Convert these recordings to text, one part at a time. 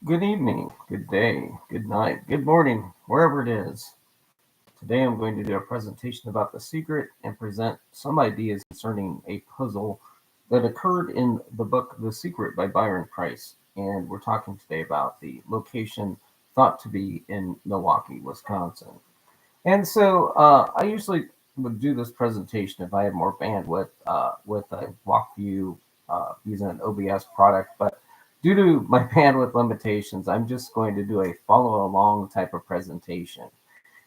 Good evening, good day, good night, good morning, wherever it is. Today I'm going to do a presentation about The Secret and present some ideas concerning a puzzle that occurred in the book The Secret by Byron Price. And we're talking today about the location thought to be in Milwaukee, Wisconsin. And so I usually would do this presentation if I had more bandwidth with a walk view using an OBS product. But due to my bandwidth limitations, I'm just going to do a follow along type of presentation.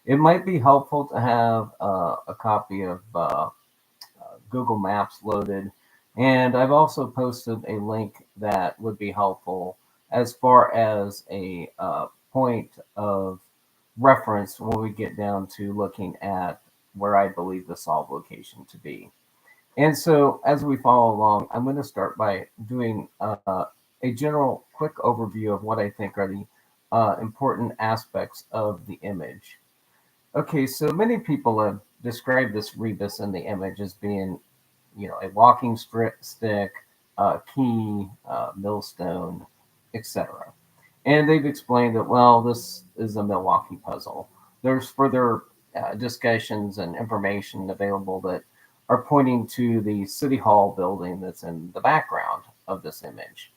It might be helpful to have a copy of Google Maps loaded. And I've also posted a link that would be helpful as far as a point of reference when we get down to looking at where I believe the solve location to be. And so as we follow along, I'm going to start by doing a general quick overview of what I think are the important aspects of the image. Okay, so many people have described this rebus in the image as being, a walking stick, key, millstone, etc. And they've explained that, well, this is a Milwaukee puzzle. There's further discussions and information available that are pointing to the City Hall building that's in the background of this image.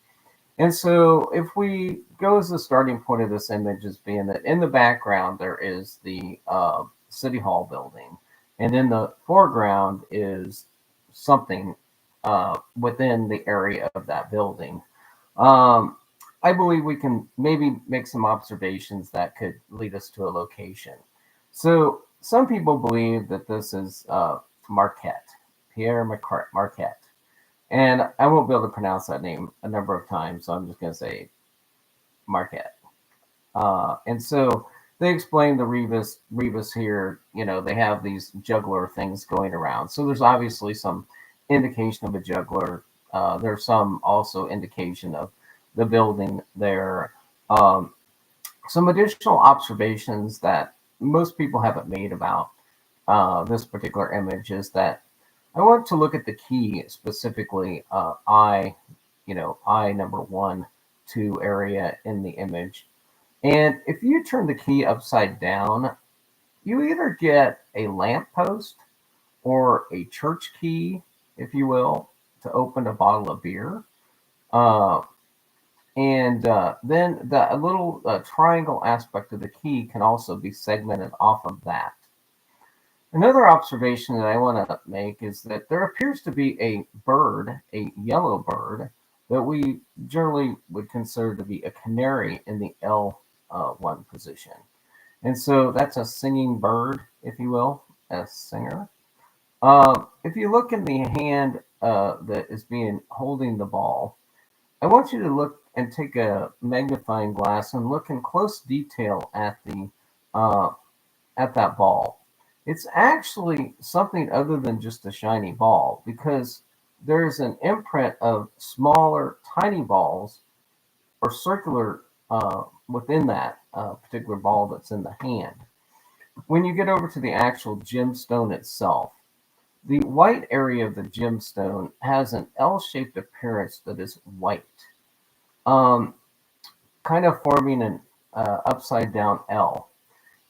And so if we go as the starting point of this image as being that in the background there is the City Hall building, and in the foreground is something within the area of that building. I believe we can maybe make some observations that could lead us to a location. So some people believe that this is Marquette, Pierre Marquette. And I won't be able to pronounce that name a number of times, so I'm just going to say Marquette. And so they explain the rebus here. They have these juggler things going around. So there's obviously some indication of a juggler. There's some also indication of the building there. Some additional observations that most people haven't made about this particular image is that I want to look at the key specifically, I number 1, 2 area in the image. And if you turn the key upside down, you either get a lamppost or a church key, if you will, to open a bottle of beer. And then the little triangle aspect of the key can also be segmented off of that. Another observation that I want to make is that there appears to be a bird, a yellow bird, that we generally would consider to be a canary in the L1 position. And so that's a singing bird, if you will, a singer. If you look in the hand that is being holding the ball, I want you to look and take a magnifying glass and look in close detail at that ball. It's actually something other than just a shiny ball because there's an imprint of smaller, tiny balls or circular within that particular ball that's in the hand. When you get over to the actual gemstone itself, the white area of the gemstone has an L-shaped appearance that is white, kind of forming an upside down L.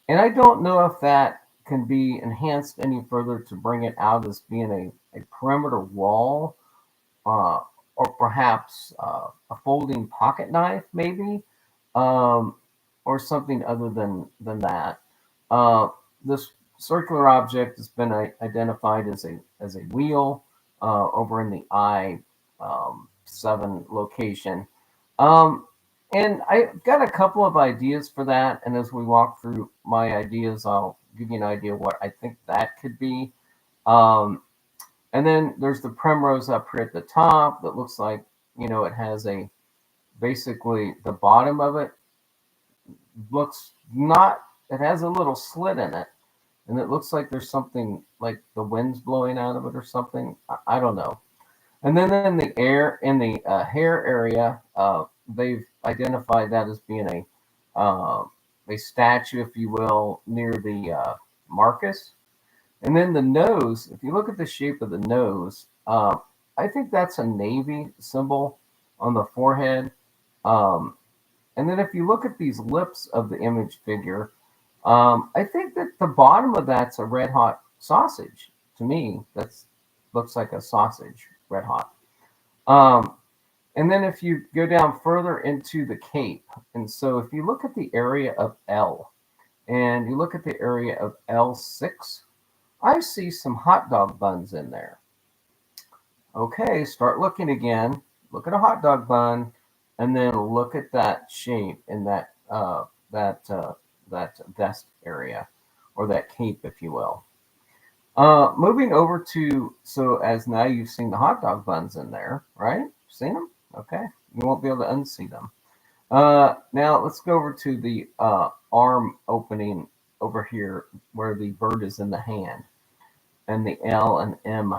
And I don't know if that can be enhanced any further to bring it out as being a perimeter wall or perhaps a folding pocket knife, maybe, or something other than that. This circular object has been identified as a wheel over in the I-7 location. And I've got a couple of ideas for that. And as we walk through my ideas, I'll give you an idea what I think that could be. And then there's the primrose up here at the top that looks like, it has basically the bottom of it looks not, it has a little slit in it. And it looks like there's something like the wind's blowing out of it or something. I don't know. And then in the hair area, they've identified that as being a statue, if you will, near the Marcus. And then the nose, if you look at the shape of the nose, I think that's a Navy symbol on the forehead. And then if you look at these lips of the image figure, I think that the bottom of that's a red hot sausage. To me, that's looks like a sausage, red hot. Um, and then if you go down further into the cape, and so if you look at the area of L and you look at the area of L6, I see some hot dog buns in there. Okay, start looking again. Look at a hot dog bun, and then look at that shape in that that vest area, or that cape, if you will. Moving over to, so as now you've seen the hot dog buns in there, right? Seen them? Okay, you won't be able to unsee them. Now let's go over to the arm opening over here, where the bird is in the hand, and the L and M,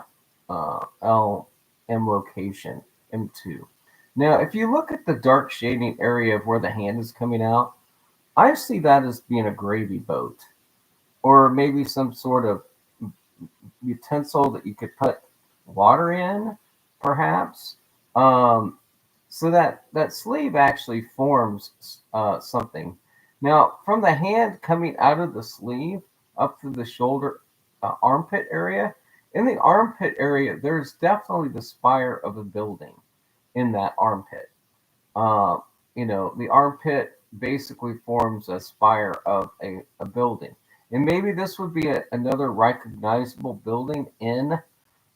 L M location, M2. Now, if you look at the dark shading area of where the hand is coming out, I see that as being a gravy boat, or maybe some sort of utensil that you could put water in, perhaps. Um, so that sleeve actually forms something. Now, from the hand coming out of the sleeve up through the shoulder, armpit area, in the armpit area, there's definitely the spire of a building in that armpit. Uh, the armpit basically forms a spire of a building. And maybe this would be another recognizable building in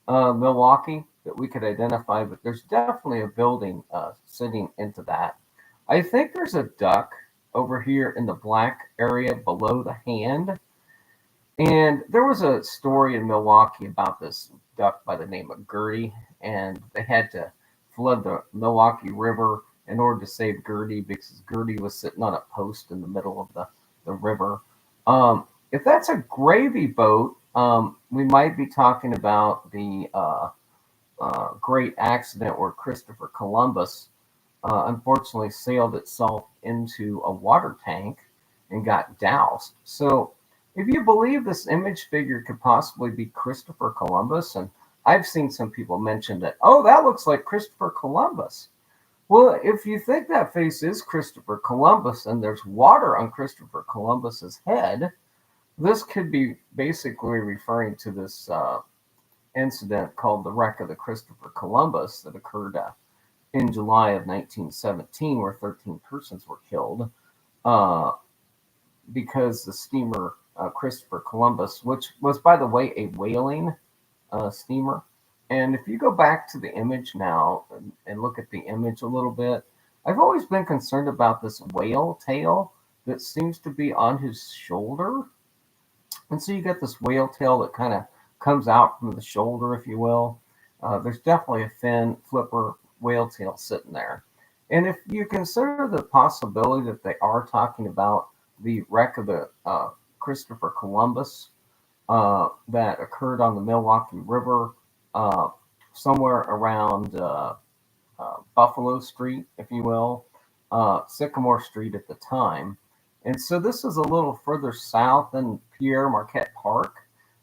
Milwaukee that we could identify, but there's definitely a building sitting into that. I think there's a duck over here in the black area below the hand. And there was a story in Milwaukee about this duck by the name of Gertie, and they had to flood the Milwaukee River in order to save Gertie because Gertie was sitting on a post in the middle of the river. If that's a gravy boat, we might be talking about the great accident where Christopher Columbus unfortunately sailed itself into a water tank and got doused. So, if you believe this image figure could possibly be Christopher Columbus, and I've seen some people mention that, oh, that looks like Christopher Columbus. Well, if you think that face is Christopher Columbus and there's water on Christopher Columbus's head, this could be basically referring to this incident called the wreck of the Christopher Columbus that occurred in July of 1917, where 13 persons were killed uh, because the steamer Christopher Columbus, which was, by the way, a whaling steamer. And if you go back to the image now and look at the image a little bit, I've always been concerned about this whale tail that seems to be on his shoulder. And so you get this whale tail that kind of comes out from the shoulder, if you will. There's definitely a fin flipper whale tail sitting there. And if you consider the possibility that they are talking about the wreck of the Christopher Columbus that occurred on the Milwaukee River, somewhere around Buffalo Street, if you will, Sycamore Street at the time. And so this is a little further south than Pierre Marquette Park,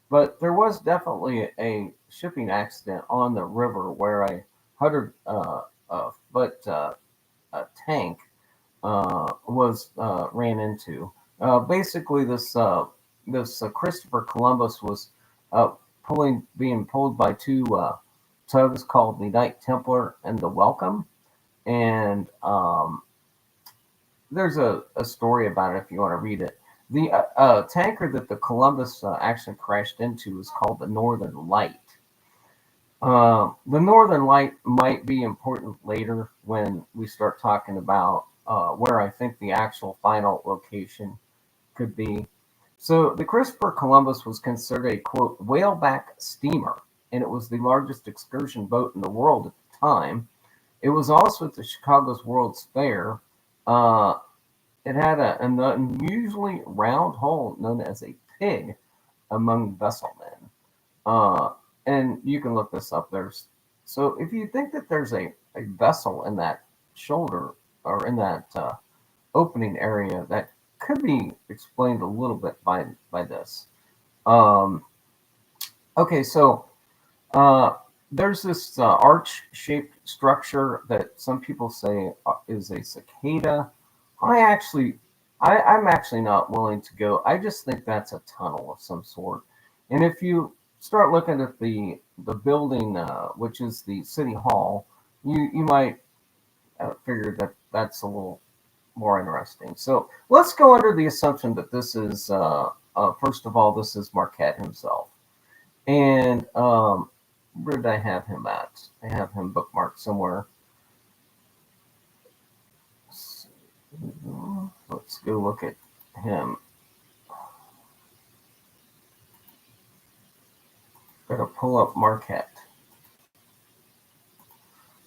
but there was definitely a shipping accident on the river where a 100-foot tank was ran into. Basically, this Christopher Columbus was being pulled by two tugs called the Knight Templar and the Welcome, and there's a story about it if you want to read it. The tanker that the Columbus actually crashed into is called the Northern Light. The Northern Light might be important later when we start talking about where I think the actual final location could be. So the Christopher Columbus was considered a, quote, whaleback steamer, and it was the largest excursion boat in the world at the time. It was also at the Chicago's World's Fair. It had an unusually round hole known as a pig among vessel men. And you can look this up. So if you think that there's a vessel in that shoulder or in that opening area, that could be explained a little bit by this. Okay, so there's this arch-shaped structure that some people say is a cicada I'm actually not willing to go. I just think that's a tunnel of some sort. And if you start looking at the building, which is the city hall, you might figure that that's a little more interesting. So let's go under the assumption that this is, first of all, this is Marquette himself. And where did I have him at? I have him bookmarked somewhere. Let's go look at him. Gotta pull up Marquette.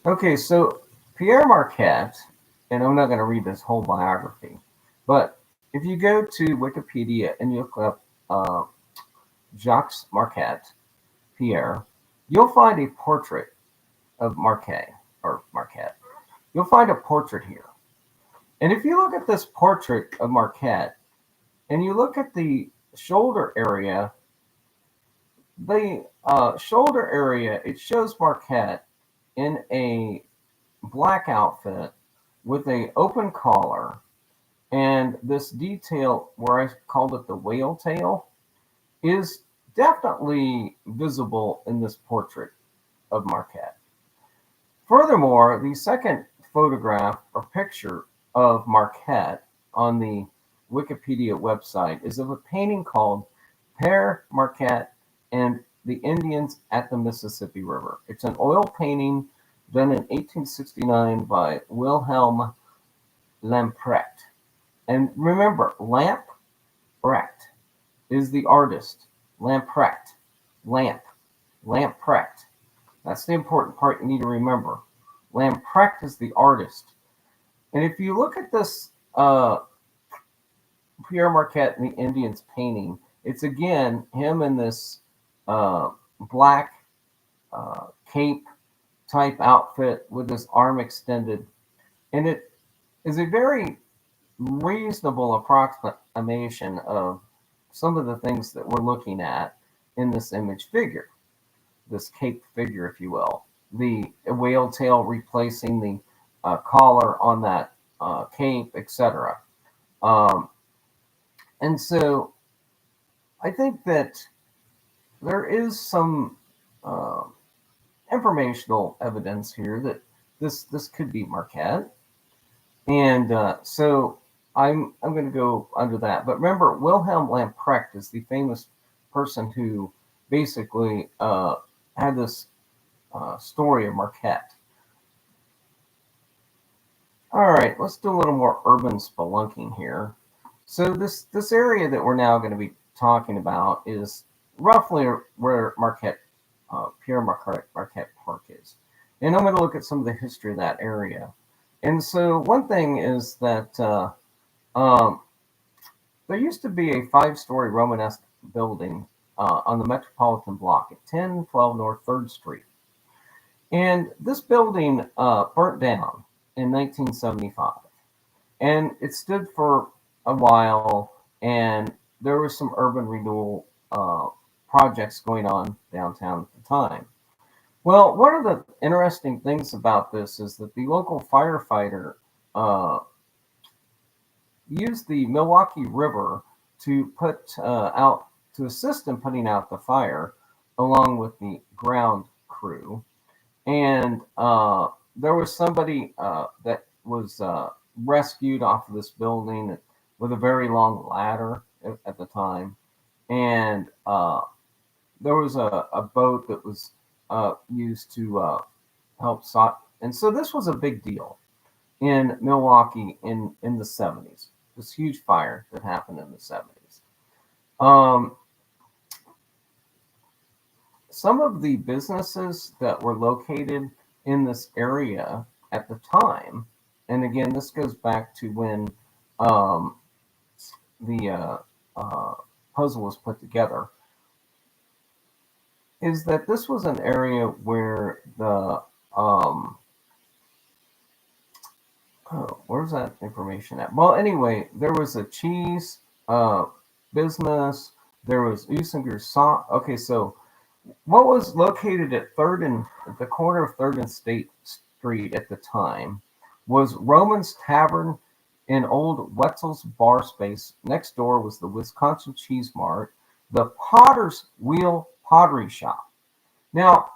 Okay, so Pierre Marquette, and I'm not going to read this whole biography, but if you go to Wikipedia and you look up Jacques Marquette, Pierre, you'll find a portrait of Marquette. You'll find a portrait here. And if you look at this portrait of Marquette and you look at the shoulder area, it shows Marquette in a black outfit with a open collar, and this detail where I called it the whale tail is definitely visible in this portrait of Marquette. Furthermore, the second photograph or picture of Marquette on the Wikipedia website is of a painting called Pere Marquette and the Indians at the Mississippi River. It's an oil painting done in 1869 by Wilhelm Lamprecht. And remember, Lamprecht is the artist. Lamprecht. Lamprecht. That's the important part you need to remember. Lamprecht is the artist. And if you look at this Pierre Marquette and the Indians painting, it's again him in this black cape type outfit with his arm extended. And it is a very reasonable approximation of some of the things that we're looking at in this image figure, this cape figure, if you will. The whale tail replacing the collar on that cape, etc. And so I think that there is some informational evidence here that this could be Marquette. And so I'm going to go under that. But remember, Wilhelm Lamprecht is the famous person who basically had this story of Marquette. All right, let's do a little more urban spelunking here. So this area that we're now going to be talking about is roughly where Pierre Marquette Park is. And I'm going to look at some of the history of that area. And so one thing is that there used to be a 5-story Romanesque building on the Metropolitan Block at 1012 North 3rd Street. And this building burnt down in 1975. And it stood for a while, and there was some urban renewal projects going on downtown at the time. Well, one of the interesting things about this is that the local firefighter used the Milwaukee River to assist in putting out the fire, along with the ground crew. And there was somebody that was rescued off of this building with a very long ladder at the time. And there was a boat that was used to help sort. And so this was a big deal in Milwaukee in the 70s. This huge fire that happened in the 70s. Some of the businesses that were located in this area at the time, and again, this goes back to when the puzzle was put together, is that this was an area where the where's that information at? Well, anyway, there was a cheese business. There was Usinger Saw. Okay, so what was located at the corner of 3rd and State Street at the time was Roman's Tavern in old Wetzel's bar space. Next door was the Wisconsin Cheese Mart, the Potter's Wheel Pottery Shop. Now,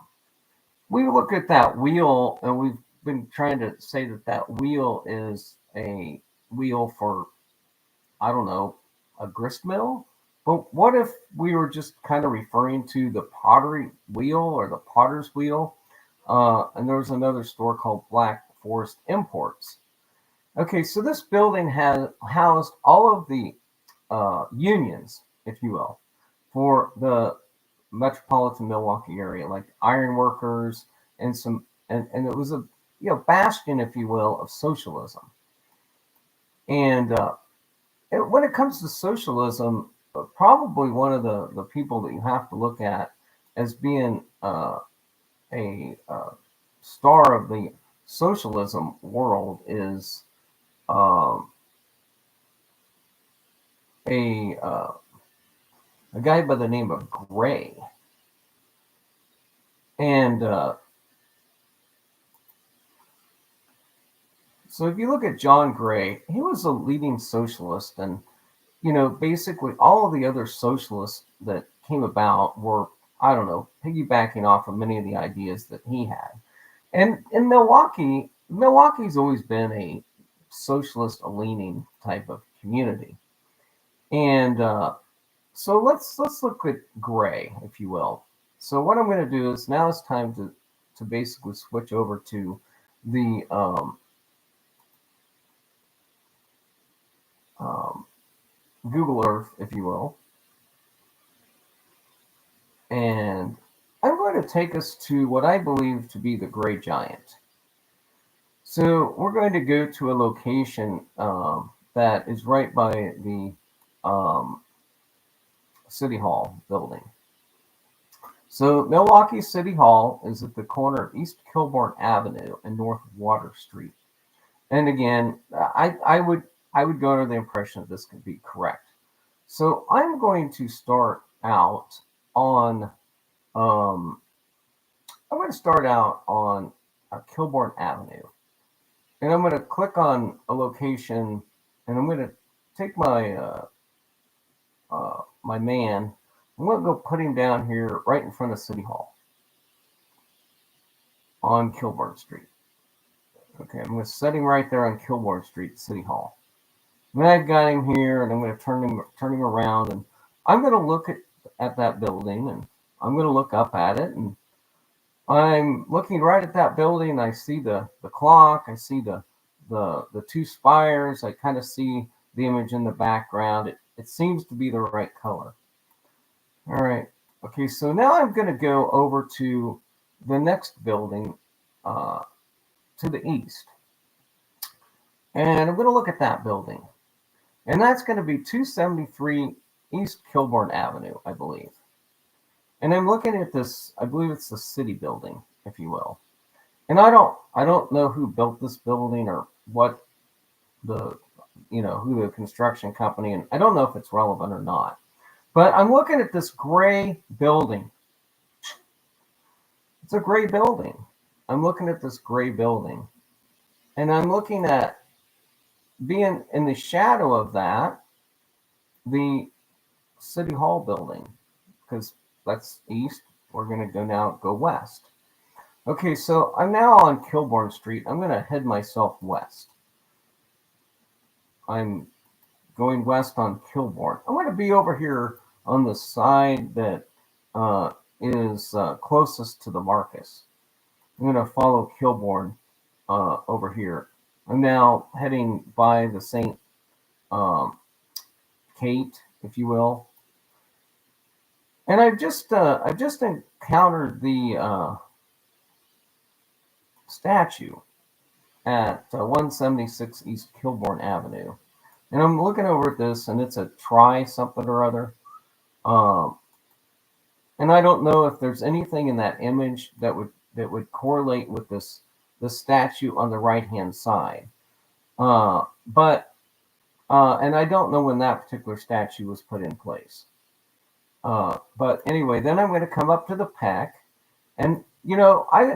we look at that wheel, and we've been trying to say that that wheel is a wheel for, I don't know, a grist mill. But what if we were just kind of referring to the pottery wheel or the potter's wheel? And there was another store called Black Forest Imports. Okay, so this building has housed all of the unions, if you will, for the metropolitan Milwaukee area, like iron workers and some, and it was a bastion, if you will, of socialism. And when it comes to socialism, probably one of the people that you have to look at as being a star of the socialism world is um, a a guy by the name of Gray. And so if you look at John Gray, he was a leading socialist, and basically all of the other socialists that came about were, I don't know, piggybacking off of many of the ideas that he had. And in Milwaukee, Milwaukee's always been a socialist leaning type of community. And so let's look at Gray, if you will. So what I'm going to do is now it's time to basically switch over to the Google Earth, if you will. And I'm going to take us to what I believe to be the Gray Giant. So we're going to go to a location that is right by the City Hall building. So Milwaukee City Hall is at the corner of East Kilbourne Avenue and North Water Street. And again, I would go under the impression that this could be correct. So I'm going to start out on Kilbourne Avenue, and I'm going to click on a location, and I'm going to take my my man. I'm going to go put him down here right in front of City Hall on Kilbourne Street. Okay, I'm going to set him right there on Kilbourne Street, City Hall. And I've got him here, and I'm going to turn him around, and I'm going to look at that building, and I'm going to look up at it, and I'm looking right at that building, and I see the clock, I see the two spires, I kind of see the image in the background. It seems to be the right color. All right. Okay, so now I'm going to go over to the next building to the east. And I'm going to look at that building. And that's going to be 273 East Kilbourne Avenue, I believe. And I'm looking at this, I believe it's the city building, if you will. And I don't know who built this building or what who the construction company, and I don't know if it's relevant or not. But I'm looking at this gray building. It's a gray building. I'm looking at this gray building. And I'm looking at being in the shadow of that, the City Hall building, because that's east. We're going to go west. Okay, so I'm now on Kilbourne Street. I'm going to head myself west. I'm going west on Kilbourne. I'm going to be over here on the side that is closest to the Marcus. I'm going to follow Kilbourne over here. I'm now heading by the St. Kate, if you will. And I've just encountered the statue at 176 East Kilbourne Avenue. And I'm looking over at this, and it's a try something or other. And I don't know if there's anything in that image that would correlate with the statue on the right-hand side. But I don't know when that particular statue was put in place. But anyway, then I'm going to come up to the Peck, and in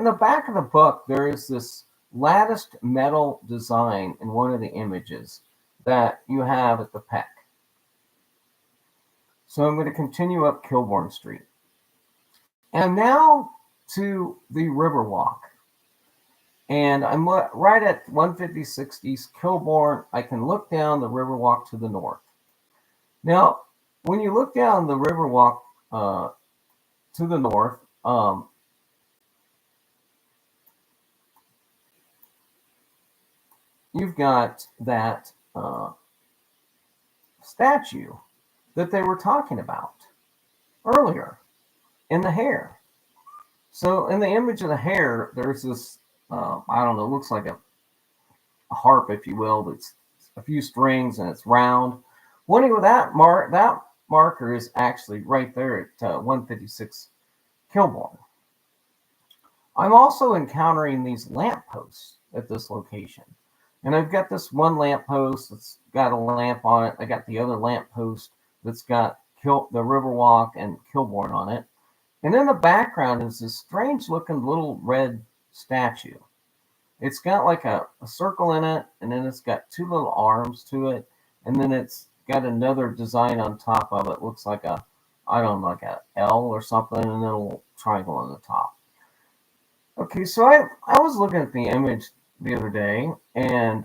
the back of the book there is this latticed metal design in one of the images, that you have at the Peck. So I'm going to continue up Kilbourne Street. And now to the Riverwalk. And I'm right at 156 East Kilbourne. I can look down the Riverwalk to the north. Now, when you look down the Riverwalk to the north, you've got that statue that they were talking about earlier in the hare. So in the image of the hare, there's this, I don't know, it looks like a harp, if you will, that's a few strings and it's round. Well, anyway, that marker is actually right there at 156 Kilbourne. I'm also encountering these lampposts at this location. And I've got this one lamppost that's got a lamp on it. I got the other lamppost that's got the Riverwalk and Kilbourne on it. And in the background is this strange looking little red statue. It's got like a circle in it, and then it's got two little arms to it, and then it's got another design on top of it. Looks like a, I don't know, like a L or something, and then a little triangle on the top. Okay, so I was looking at the image the other day, and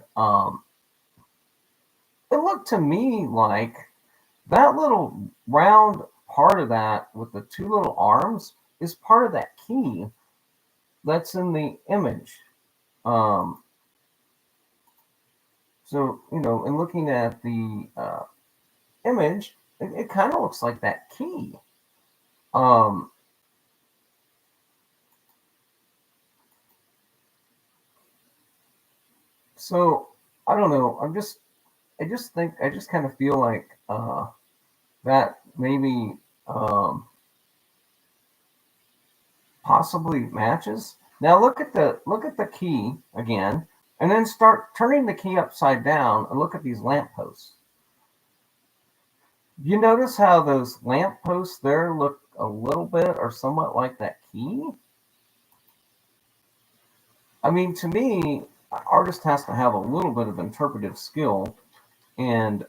it looked to me like that little round part of that with the two little arms is part of that key that's in the image. So, you know, in looking at the image, it kind of looks like that key. So I don't know. I just kind of feel like that maybe possibly matches. Now look at the key again, and then start turning the key upside down and look at these lampposts. You notice how those lampposts there look a little bit or somewhat like that key? I mean, to me, an artist has to have a little bit of interpretive skill, and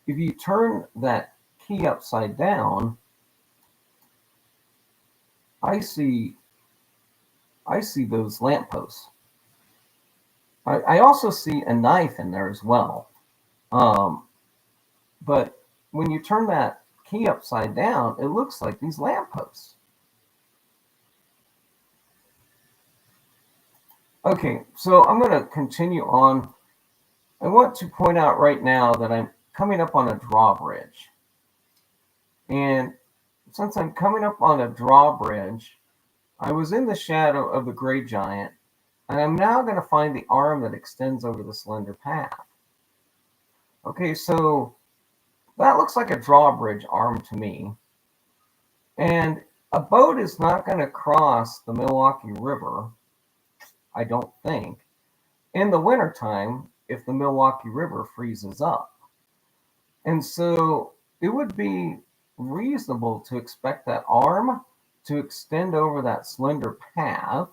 if you turn that key upside down, I see those lampposts. I also see a knife in there as well. But when you turn that key upside down, it looks like these lampposts. Okay, so I'm going to continue on. I want to point out right now that I'm coming up on a drawbridge. And since I'm coming up on a drawbridge, I was in the shadow of the gray giant, and I'm now going to find the arm that extends over the slender path. Okay, so that looks like a drawbridge arm to me. And a boat is not going to cross the Milwaukee River, I don't think, in the wintertime if the Milwaukee River freezes up. And so it would be reasonable to expect that arm to extend over that slender path,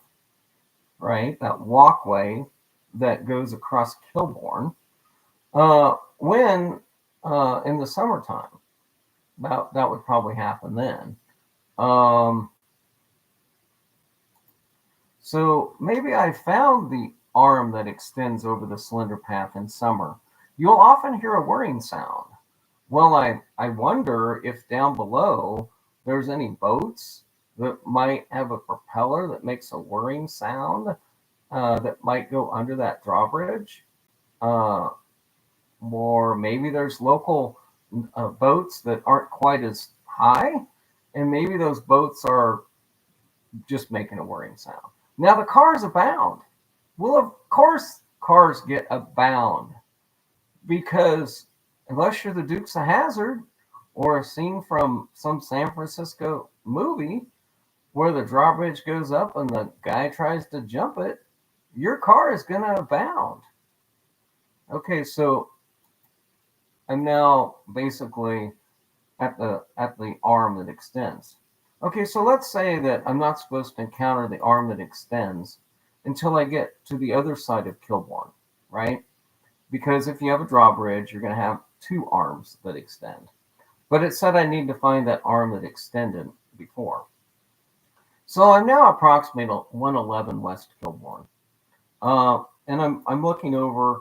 right? That walkway that goes across Kilbourne when in the summertime. That would probably happen then. So maybe I found the arm that extends over the slender path in summer. You'll often hear a whirring sound. Well, I wonder if down below there's any boats that might have a propeller that makes a whirring sound that might go under that drawbridge. Or maybe there's local boats that aren't quite as high, and maybe those boats are just making a whirring sound. Now the cars abound. Well, of course cars get abound, because unless you're the Dukes of Hazzard or a scene from some San Francisco movie where the drawbridge goes up and the guy tries to jump it, your car is going to abound. Okay, so I'm now basically at the arm that extends. Okay, so let's say that I'm not supposed to encounter the arm that extends until I get to the other side of Kilbourne, right? because if you have a drawbridge, you're going to have two arms that extend. But it said I need to find that arm that extended before. So I'm now approximately 111 West Kilbourne. And I'm looking over.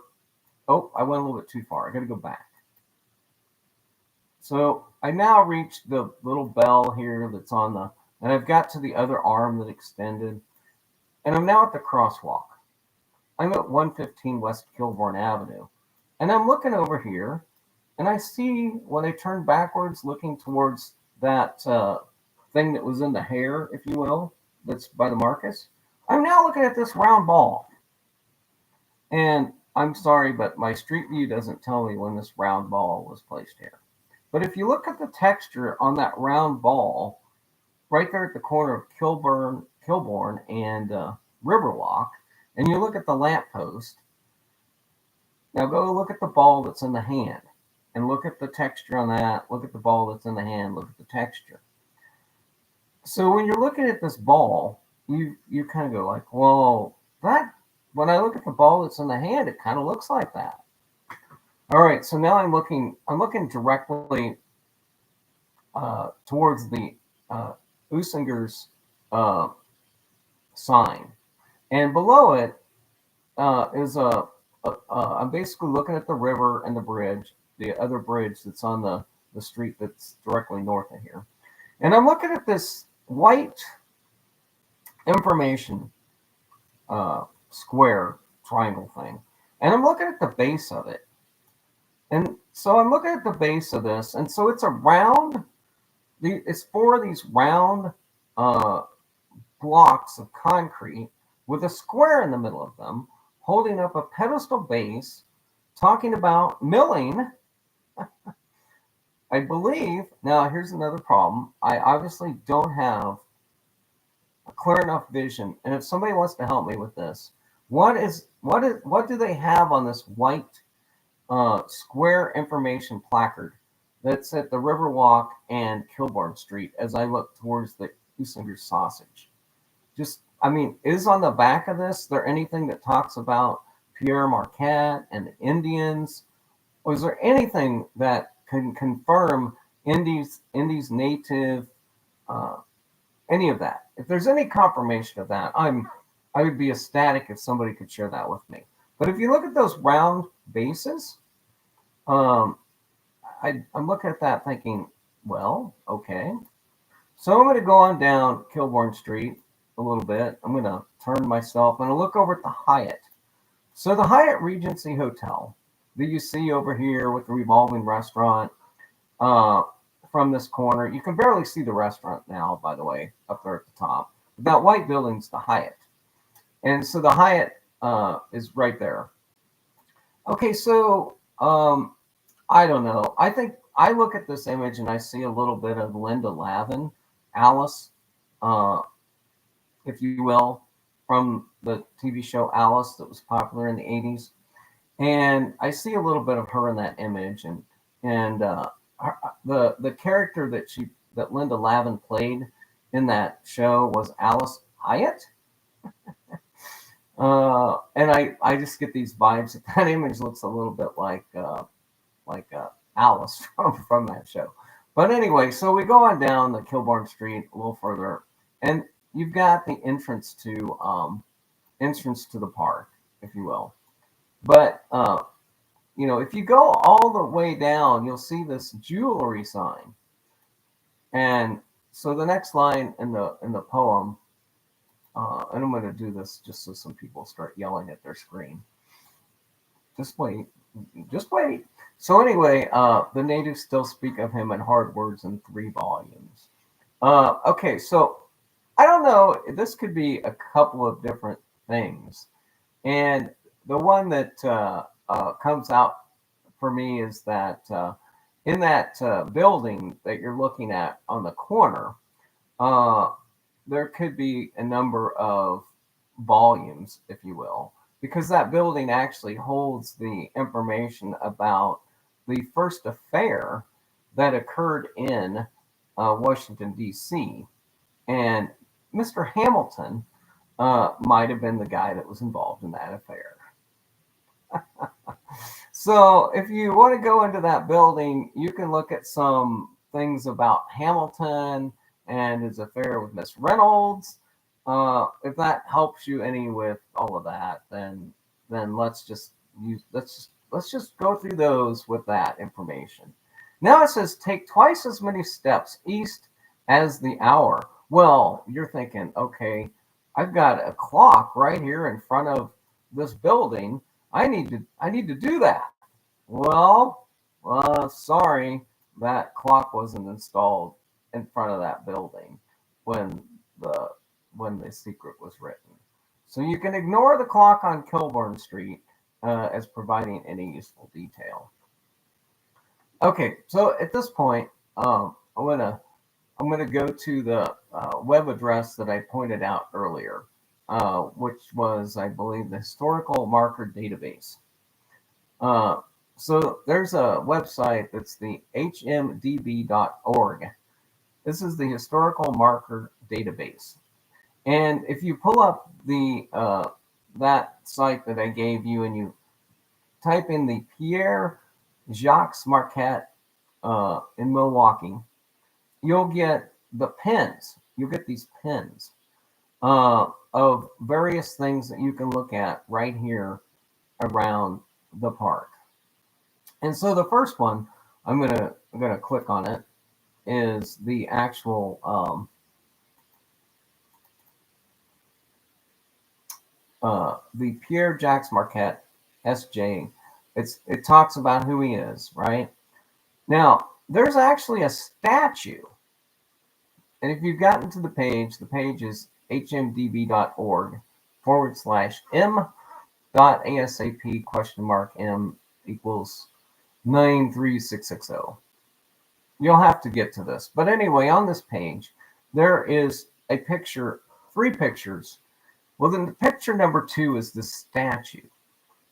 Oh, I went a little bit too far. I got to go back. So I now reached the little bell here that's on the, and I've got to the other arm that extended. And I'm now at the crosswalk. I'm at 115 West Kilbourne Avenue. And I'm looking over here, and I see when I turn backwards, looking towards that thing that was in the hair, if you will, that's by the Marcus, I'm now looking at this round ball. And I'm sorry, but my street view doesn't tell me when this round ball was placed here. But if you look at the texture on that round ball, right there at the corner of Kilbourne and Riverwalk, and you look at the lamppost, now go look at the ball that's in the hand, and look at the texture on that, look at the ball that's in the hand, look at the texture. So when you're looking at this ball, you kind of go like, well, when I look at the ball that's in the hand, it kind of looks like that. All right, so now I'm looking directly towards the Usinger's sign, and below it is I'm basically looking at the river and the bridge, the other bridge that's on the street that's directly north of here, and I'm looking at this white information square triangle thing, and I'm looking at the base of it. And so I'm looking at the base of this, and so it's a round. It's four of these round blocks of concrete with a square in the middle of them, holding up a pedestal base, talking about milling. I believe. Now, here's another problem. I obviously don't have a clear enough vision, and if somebody wants to help me with this, what do they have on this white square information placard that's at the Riverwalk and Kilbourne Street as I look towards the Usinger Sausage? Is on the back of this there anything that talks about Pierre Marquette and the Indians? Or is there anything that can confirm Indies native, any of that? If there's any confirmation of that, I would be ecstatic if somebody could share that with me. But if you look at those round bases, I'm looking at that thinking, well, okay. So I'm going to go on down Kilbourne Street a little bit. I'm going to turn myself and look over at the Hyatt. So the Hyatt Regency Hotel that you see over here with the revolving restaurant from this corner. You can barely see the restaurant now, by the way, up there at the top. That white building's the Hyatt. And so the Hyatt is right there. Okay, so I don't know. I think I look at this image and I see a little bit of Linda Lavin, Alice, if you will, from the TV show Alice that was popular in the 80s. And I see a little bit of her in that image, and the character that Linda Lavin played in that show was Alice Hyatt. And I just get these vibes that image looks a little bit like Alice from that show. But anyway, so we go on down the Kilbourne Street a little further, and you've got the entrance to the park, if you will. But if you go all the way down, you'll see this jewelry sign. And so the next line in the poem, and I'm going to do this just so some people start yelling at their screen. Just wait. So anyway, the natives still speak of him in hard words in 3 volumes. Okay, so I don't know. This could be a couple of different things. And the one that comes out for me is that in that building that you're looking at on the corner, there could be a number of volumes, if you will, because that building actually holds the information about the first affair that occurred in Washington, D.C. And Mr. Hamilton might have been the guy that was involved in that affair. So if you want to go into that building, you can look at some things about Hamilton and his affair with Miss Reynolds. If that helps you any with all of that, then let's just go through those with that information. Now it says take twice as many steps east as the hour. Well, you're thinking, okay, I've got a clock right here in front of this building. I need to do that. Well, sorry, that clock wasn't installed in front of that building when the when the secret was written. So you can ignore the clock on Kilburn Street as providing any useful detail. Okay, so at this point, I'm gonna go to the web address that I pointed out earlier, which was, I believe, the Historical Marker Database. Uh, so there's a website that's the hmdb.org. This is the Historical Marker Database. And if you pull up the that site that I gave you and you type in the Pierre Jacques Marquette in Milwaukee, you'll get the pins. You'll get these pins of various things that you can look at right here around the park. And so the first one, I'm gonna click on it, is the actual the Pierre Jacques Marquette SJ. It talks about who he is, right? Now there's actually a statue, and if you've gotten to the page is hmdb.org /m dot asap m equals 93660. You'll have to get to this. But anyway, on this page, there is a picture, three pictures. Well, then the picture number 2 is the statue.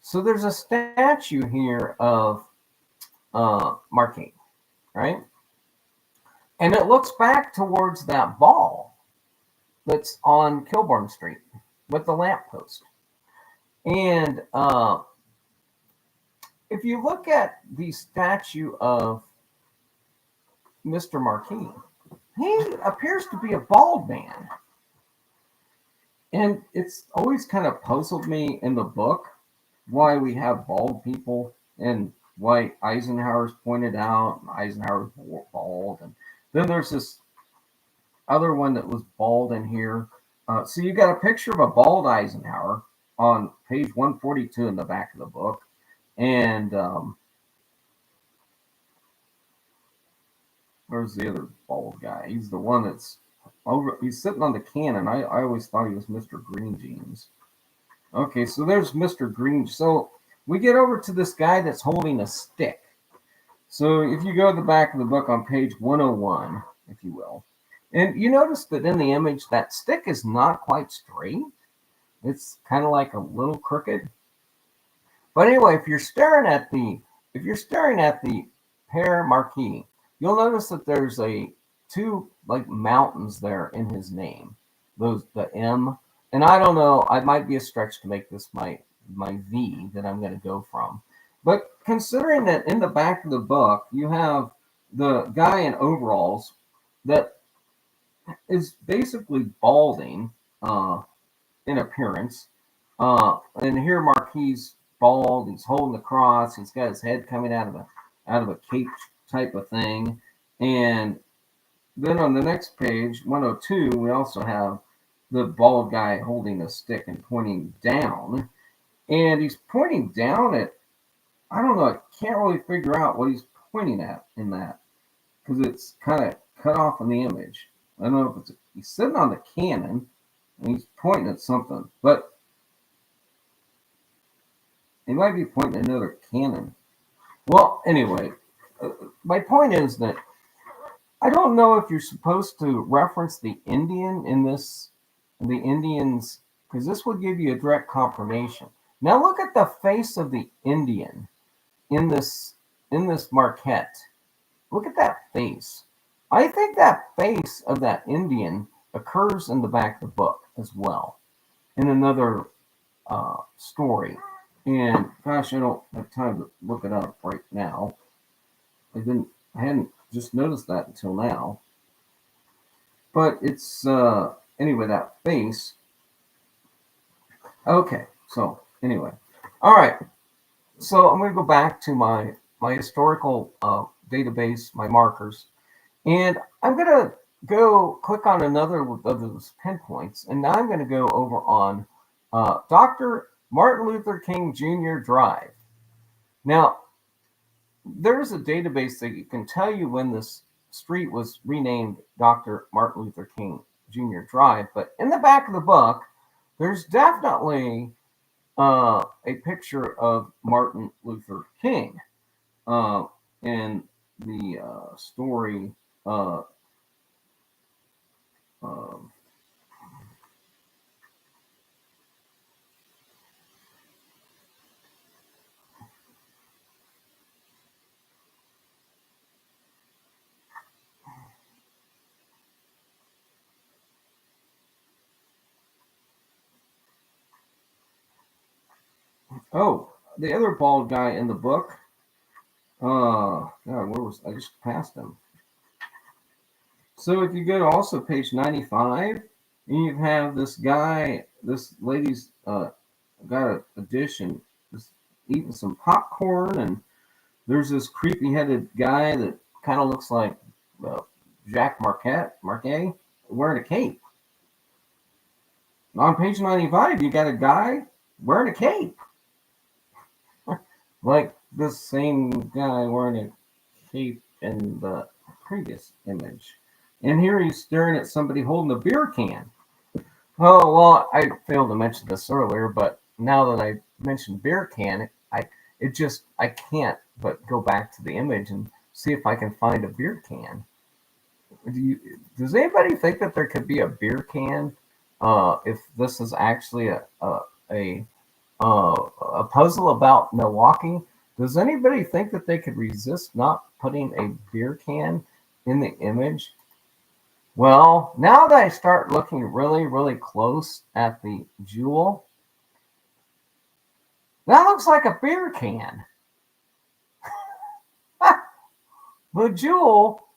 So there's a statue here of Marquette, right? And it looks back towards that ball that's on Kilburn Street with the lamppost. And if you look at the statue of Mr. Marquis, he appears to be a bald man. And it's always kind of puzzled me in the book why we have bald people and why Eisenhower's pointed out and Eisenhower's bald. And then there's this other one that was bald in here. So you got a picture of a bald Eisenhower on page 142 in the back of the book. And where's the other bald guy? He's the one that's over. He's sitting on the cannon. I always thought he was Mr. Green Jeans. Okay, so there's Mr. Green. So we get over to this guy that's holding a stick. So if you go to the back of the book on page 101, if you will, and you notice that in the image, that stick is not quite straight. It's kind of like a little crooked. But anyway, if you're staring at the Père Marquis, you'll notice that there's two like mountains there in his name. The M, and I don't know. I might be a stretch to make this my V that I'm going to go from. But considering that in the back of the book you have the guy in overalls that is basically balding in appearance, and here Marquis bald. He's holding the cross. He's got his head coming out of a cape type of thing. And then on the next page, 102, we also have the bald guy holding a stick and pointing down. And he's pointing down at, I don't know, I can't really figure out what he's pointing at in that because it's kind of cut off in the image. I don't know if he's sitting on the cannon and he's pointing at something, but he might be pointing at another cannon. Well, anyway, my point is that I don't know if you're supposed to reference the Indian in this, the Indians, because this would give you a direct confirmation. Now look at the face of the Indian in this Marquette. Look at that face. I think that face of that Indian occurs in the back of the book as well, in another story. And gosh, I don't have time to look it up right now. I hadn't just noticed that until now. But it's anyway, that face. Okay, so anyway. All right. So I'm going to go back to my historical database, my markers, and I'm going to go click on another of those pinpoints, and now I'm going to go over on Dr. Martin Luther King Jr. Drive. Now, there's a database that can tell you when this street was renamed Dr. Martin Luther King Jr. Drive, but in the back of the book, there's definitely a picture of Martin Luther King uh, in the story. Uh, um, oh, the other bald guy in the book. God, where was I? Just passed him. So if you go to also page 95, and you have this guy, this lady's got a dish and just eating some popcorn, and there's this creepy-headed guy that kind of looks like uh, Jack Marquette, wearing a cape. On page 95, you got a guy wearing a cape, like the same guy wearing a cape in the previous image. And here he's staring at somebody holding a beer can. Oh, well, I failed to mention this earlier, but now that I mentioned beer can, I can't but go back to the image and see if I can find a beer can. Does anybody think that there could be a beer can if this is actually a a puzzle about Milwaukee? Does anybody think that they could resist not putting a beer can in the image? Well, now that I start looking really, really close at the jewel, that looks like a beer can. The jewel,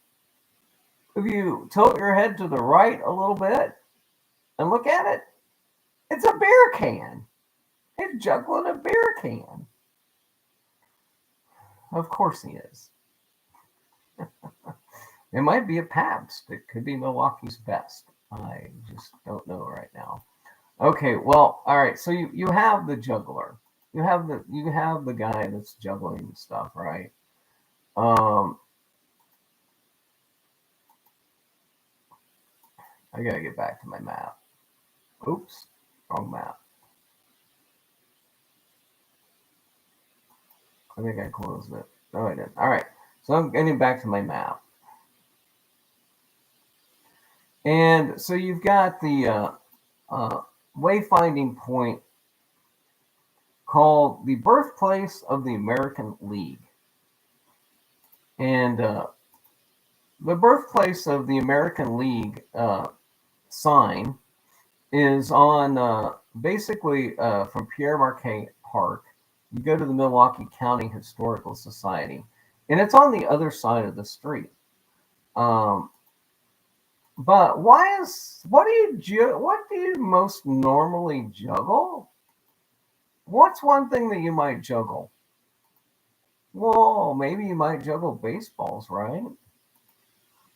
if you tilt your head to the right a little bit and look at it, it's a beer can. It's juggling a beer can. Of course he is. It might be a Pabst. It could be Milwaukee's best. I just don't know right now. Okay, well, all right. So you have the juggler. You have the guy that's juggling stuff, right? Um, I gotta get back to my map. Oops, wrong map. I think I closed it. No, I didn't. All right. So I'm getting back to my map. And so you've got the wayfinding point called the birthplace of the American League. And the birthplace of the American League sign is on basically from Pierre Marquette Park. You go to the Milwaukee County Historical Society, and it's on the other side of the street. Um, but what do you most normally juggle? What's one thing that you might juggle? Well, maybe you might juggle baseballs, right?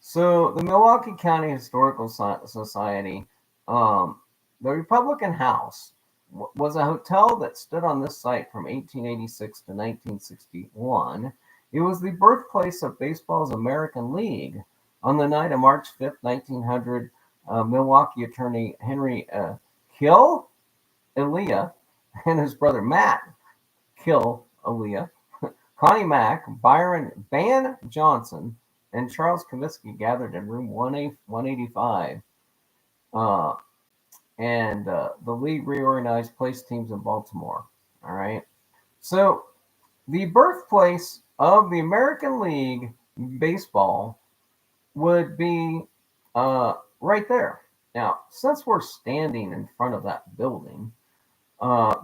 So the Milwaukee County Historical Society, um, the Republican House, was a hotel that stood on this site from 1886 to 1961. It was the birthplace of baseball's American League. On the night of March 5th, 1900, Milwaukee attorney Henry Kill Elia and his brother Matt Kill Elia, Connie Mack, Byron Van Johnson, and Charles Comiskey gathered in room 185. Uh, and the league reorganized place teams in Baltimore. All right. So the birthplace of the American League baseball would be right there. Now, since we're standing in front of that building,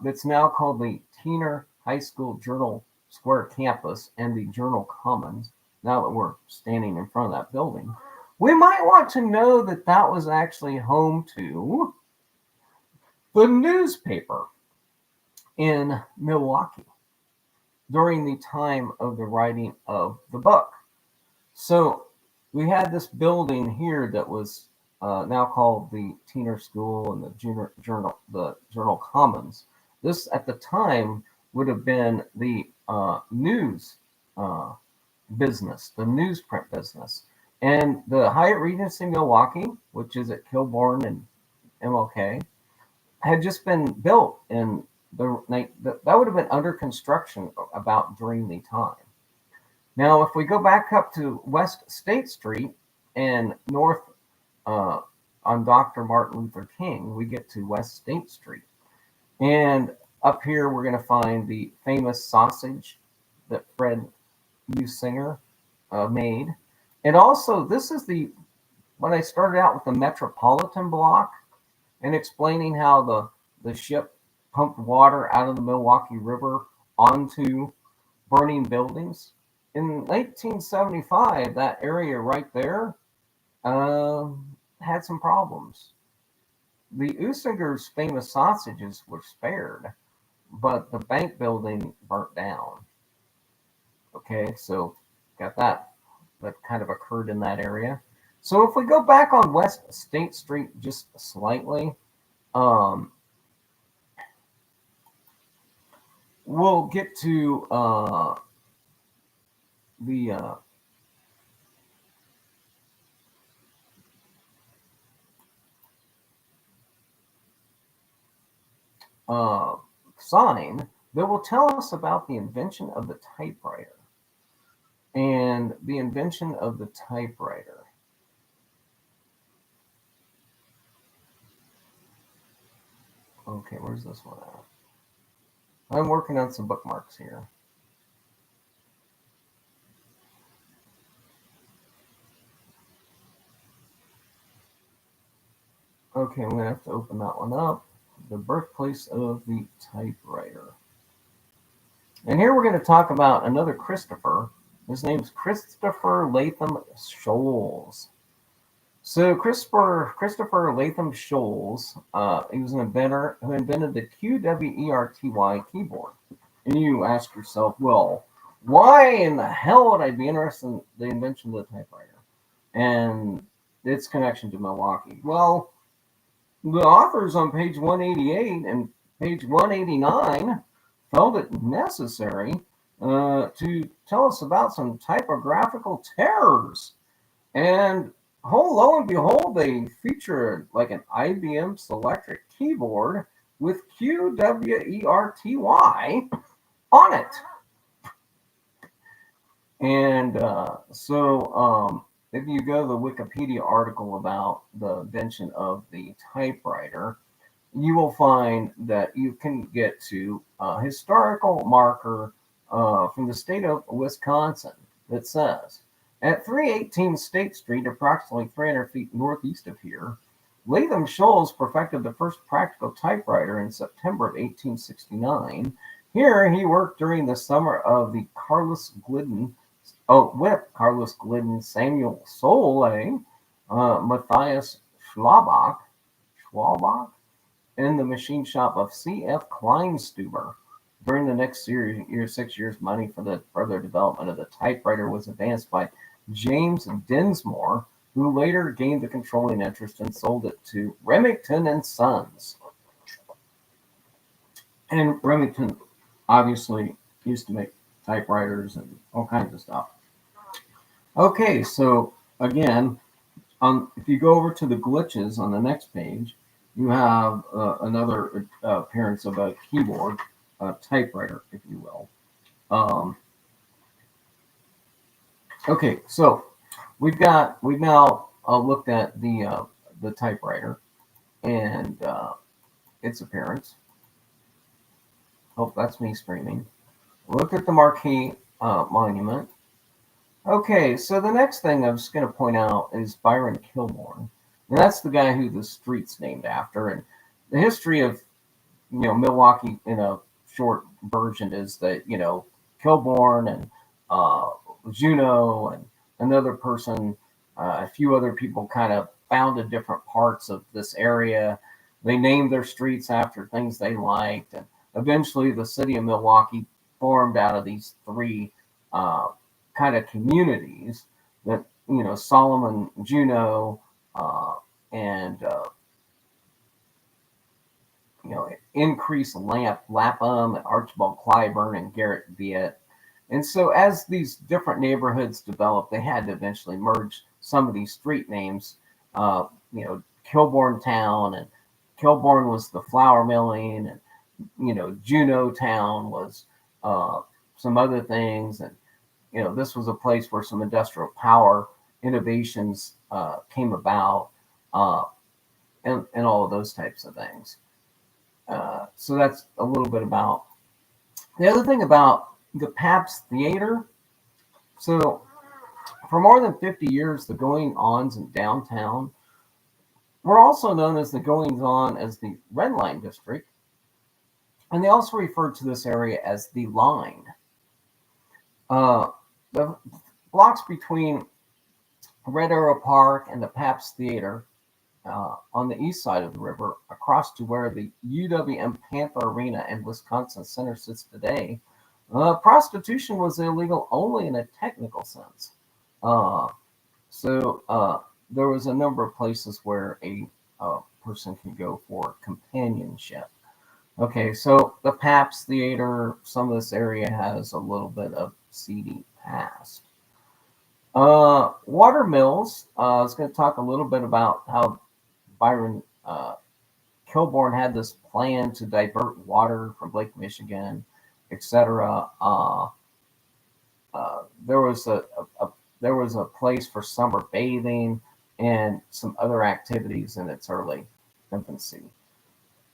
that's now called the Teener High School Journal Square Campus and the Journal Commons. Now that we're standing in front of that building, we might want to know that that was actually home to the newspaper in Milwaukee during the time of the writing of the book. So we had this building here that was now called the Teener School and the Journal Commons. This at the time would have been the news business, the newsprint business. And the Hyatt Regency Milwaukee, which is at Kilbourne and MLK, had just been built in that would have been under construction about during the time. Now, if we go back up to West State Street and north on Dr. Martin Luther King, we get to West State Street. And up here, we're going to find the famous sausage that Fred Singer made. And also, this is when I started out with the Metropolitan Block and explaining how the ship pumped water out of the Milwaukee River onto burning buildings. In 1975, that area right there had some problems. The Usinger's famous sausages were spared, but the bank building burnt down. Okay, so got that kind of occurred in that area. So if we go back on West State Street just slightly, we'll get to the sign that will tell us about the invention of the typewriter. And the invention of the typewriter. Okay, where's this one at? I'm working on some bookmarks here. Okay, I'm going to have to open that one up. The birthplace of the typewriter. And here we're going to talk about another Christopher. His name's Christopher Latham Sholes. So Christopher Latham Sholes, he was an inventor who invented the QWERTY keyboard. And you ask yourself, well, why in the hell would I be interested in the invention of the typewriter and its connection to Milwaukee? Well, the authors on page 188 and page 189 felt it necessary to tell us about some typographical terrors. And lo and behold, they featured like an IBM Selectric keyboard with QWERTY on it. And if you go to the Wikipedia article about the invention of the typewriter, you will find that you can get to a historical marker from the state of Wisconsin that says, at 318 State Street, approximately 300 feet northeast of here, Latham Sholes perfected the first practical typewriter in September of 1869. Here he worked during the summer of the with Carlos Glidden, Samuel Soule, Matthias Schwabach, in the machine shop of C.F. Kleinstuber. During the next 6 years, money for the further development of the typewriter was advanced by James Dinsmore, who later gained the controlling interest and sold it to Remington and Sons. And Remington obviously used to make typewriters and all kinds of stuff. Okay, so again, if you go over to the glitches on the next page, you have another appearance of a keyboard, typewriter, if you will. Okay, so we've now looked at the typewriter and its appearance. Oh, that's me screaming. Look at the Marquee monument. Okay, so the next thing I'm just going to point out is Byron Kilbourne. And that's the guy who the street's named after. And the history of Milwaukee in a short version is that, Kilbourne and uh, Juneau and another person, a few other people kind of founded different parts of this area. They named their streets after things they liked. And eventually the city of Milwaukee formed out of these three uh, kind of communities that, Solomon, Juneau, and Increase Lapham, and Archibald Clyburn, and Garrett Viet. And so, as these different neighborhoods developed, they had to eventually merge some of these street names. Kilbourne Town, and Kilbourne was the flour milling, and Juneau Town was some other things, and this was a place where some industrial power innovations came about, uh, and all of those types of things. So that's a little bit about the other thing about the Pabst Theater. So for more than 50 years, the going-ons in downtown were also known as the goings-on as the Red Line District, and they also referred to this area as the Line. The blocks between Red Arrow Park and the Pabst Theater on the east side of the river, across to where the UWM Panther Arena and Wisconsin Center sits today, prostitution was illegal only in a technical sense. So there was a number of places where a person could go for companionship. Okay, so the Pabst Theater, some of this area has a little bit of seedy past. Water mills. I was going to talk a little bit about how Byron Kilbourne had this plan to divert water from Lake Michigan, etc. There was there was a place for summer bathing and some other activities in its early infancy.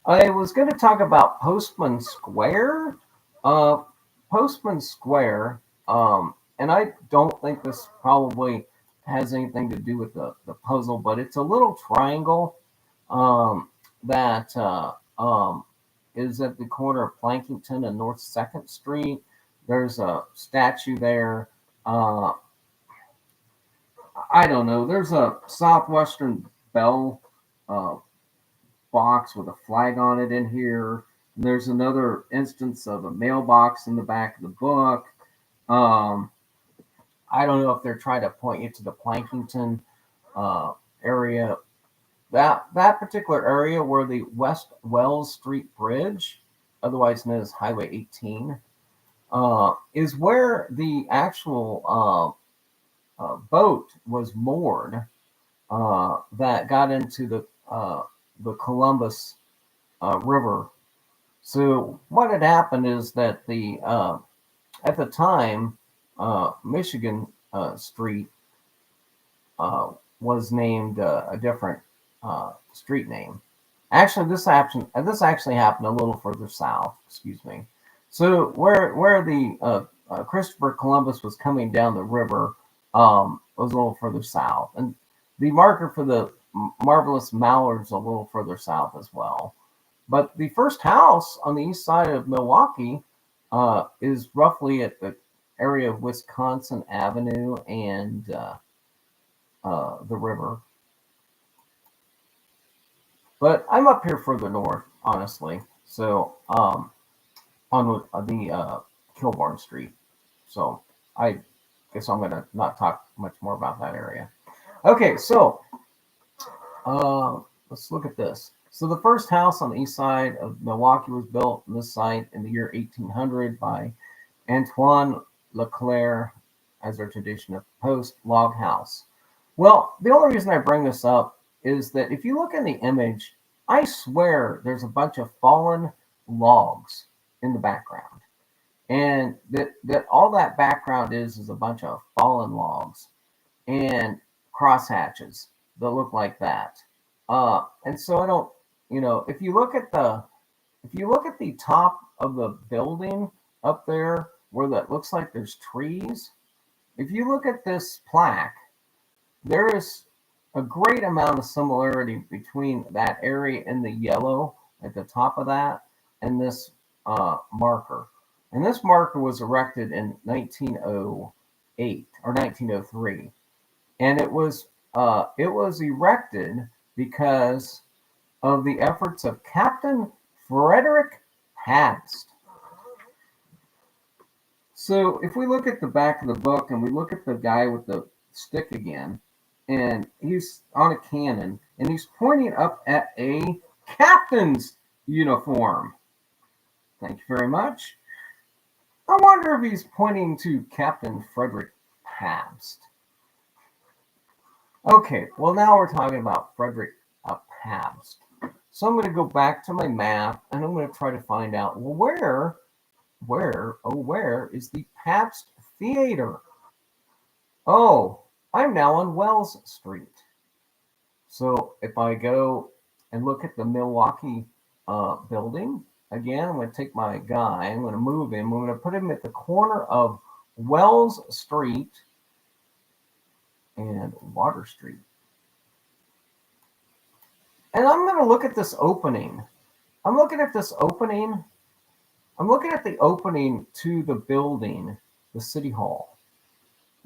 I was going to talk about Postman Square. Uh, Postman Square, and I don't think this probably has anything to do with the puzzle, but it's a little triangle that is at the corner of Plankington and North 2nd Street. There's a statue there. I don't know. There's a Southwestern Bell uh, box with a flag on it in here. There's another instance of a mailbox in the back of the book. Um, I don't know if they're trying to point you to the Plankington area. That particular area where the West Wells Street Bridge, otherwise known as Highway 18, is where the actual boat was moored that got into the Columbus River. So what had happened is that the at the time Michigan Street was named a different street name. Actually, this actually happened a little further south. Excuse me. So where the Christopher Columbus was coming down the river was a little further south, and the marker for the marvelous mallards a little further south as well. But the first house on the east side of Milwaukee is roughly at the area of Wisconsin Avenue and the river. But I'm up here further north, honestly. So on the Kilbourne Street. So I guess I'm going to not talk much more about that area. Okay, so let's look at this. So the first house on the east side of Milwaukee was built on this site in the year 1800 by Antoine Leclerc, as their tradition of post log house. Well, the only reason I bring this up is that if you look in the image, I swear there's a bunch of fallen logs in the background. And that all that background is a bunch of fallen logs and crosshatches that look like that. And so I don't, if you look at the top of the building up there where that looks like there's trees, if you look at this plaque, there is a great amount of similarity between that area and the yellow at the top of that. and this marker. And this marker was erected in 1908 or 1903, and it was erected because of the efforts of Captain Frederick Pabst. So if we look at the back of the book and we look at the guy with the stick again, and he's on a cannon, and he's pointing up at a captain's uniform. Thank you very much. I wonder if he's pointing to Captain Frederick Pabst. Okay, well, now we're talking about Frederick Pabst. So I'm going to go back to my map, and I'm going to try to find out, well, where is the Pabst Theater? Oh, I'm now on Wells Street. So if I go and look at the Milwaukee building, again, I'm going to take my guy, I'm going to move him, I'm going to put him at the corner of Wells Street and Water Street. And I'm going to look at this opening. I'm looking at this opening. I'm looking at the opening to the building, the City Hall.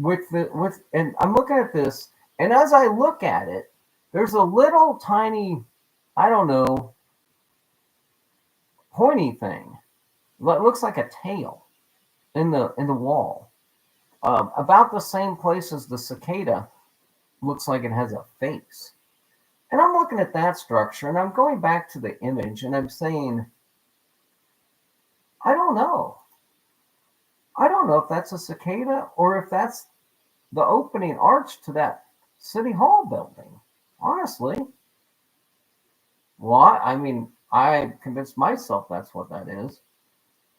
And I'm looking at this, and as I look at it, there's a little tiny, I don't know, pointy thing. It looks like a tail in the wall. About the same place as the cicada looks like it has a face. And I'm looking at that structure, and I'm going back to the image, and I'm saying, I don't know. I don't know if that's a cicada or if that's the opening arch to that City Hall building. Honestly. Well, I mean, I convinced myself that's what that is.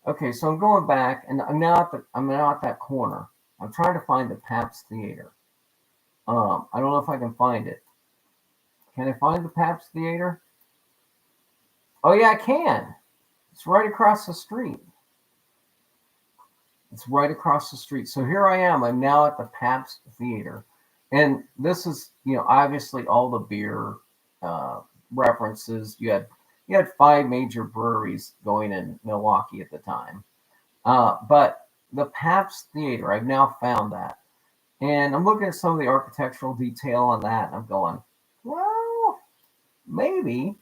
Okay, so I'm going back, and I'm now at that corner. I'm trying to find the Pabst Theater. I don't know if I can find it. Can I find the Pabst Theater? Oh yeah, I can. It's right across the street. It's right across the street. So here I am. I'm now at the Pabst Theater, and this is, obviously all the beer references. You had 5 major breweries going in Milwaukee at the time, but the Pabst Theater, I've now found that, and I'm looking at some of the architectural detail on that, and I'm going, well, maybe,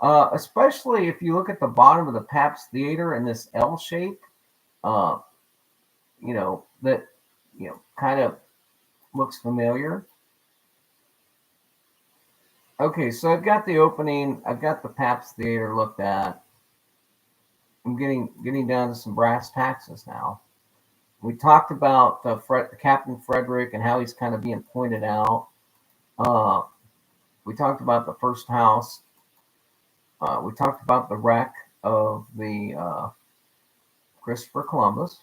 especially if you look at the bottom of the Pabst Theater in this L shape, that kind of looks familiar. Okay, so I've got the opening. I've got the Pabst Theater looked at. I'm getting down to some brass taxes now. We talked about Captain Frederick and how he's kind of being pointed out. We talked about the first house. We talked about the wreck of the Christopher Columbus.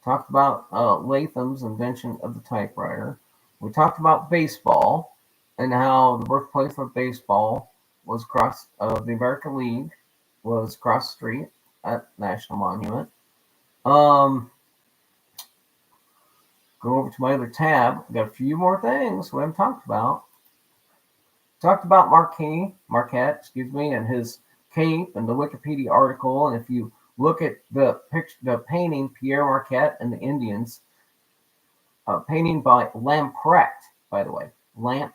Talked about Latham's invention of the typewriter. We talked about baseball and how the birthplace of baseball was across the American League was across the street at National Monument. Go over to my other tab. Got a few more things we haven't talked about. Talked about Marquette, and his cape and the Wikipedia article. And if you look at the picture, the painting, Pierre Marquette and the Indians, painting by Lamprecht, by the way, Lamprecht.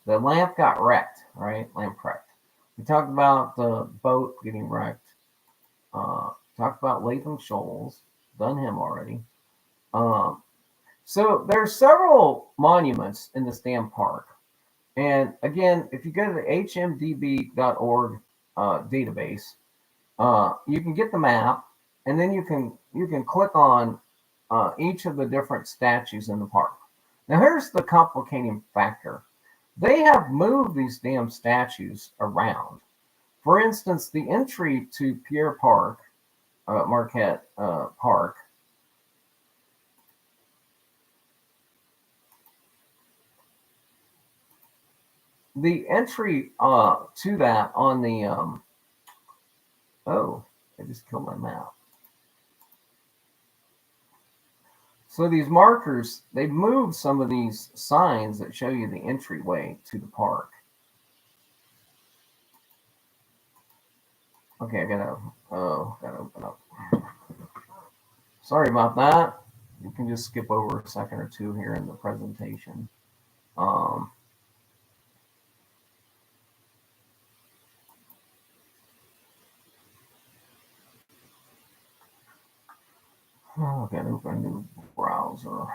The lamp got wrecked, right? Lamprecht. We talked about the boat getting wrecked. Talked about Latham Shoals. Done him already. So there's several monuments in this damn park. And again, if you go to the hmdb.org database, you can get the map, and then you can click on each of the different statues in the park. Now here's the complicating factor. They have moved these damn statues around. For instance, the entry to Pierre Park, Marquette Park, the entry to that on the I just killed my map. So these markers, they've moved some of these signs that show you the entryway to the park. Okay, gotta open up. Sorry about that. You can just skip over a second or two here in the presentation. Um, gotta open a new browser.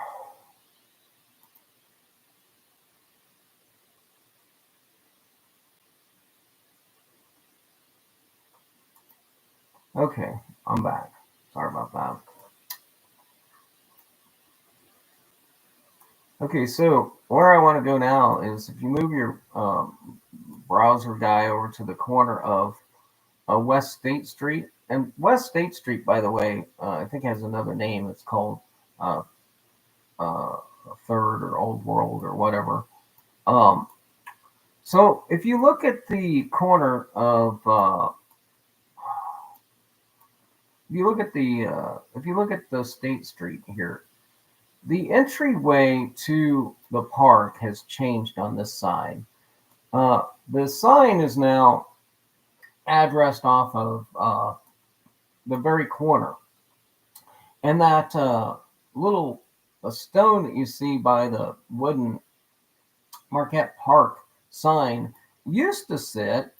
Okay, I'm back. Sorry about that. Okay, so where I want to go now is if you move your browser guy over to the corner of West State Street, and West State Street, by the way, I think has another name. It's called uh, uh, Third or Old World or whatever. Um, so if you look at the corner of, if you look at the State Street here, the entryway to the park has changed on this side. The sign is now addressed off of the very corner. And that little stone that you see by the wooden Marquette Park sign used to sit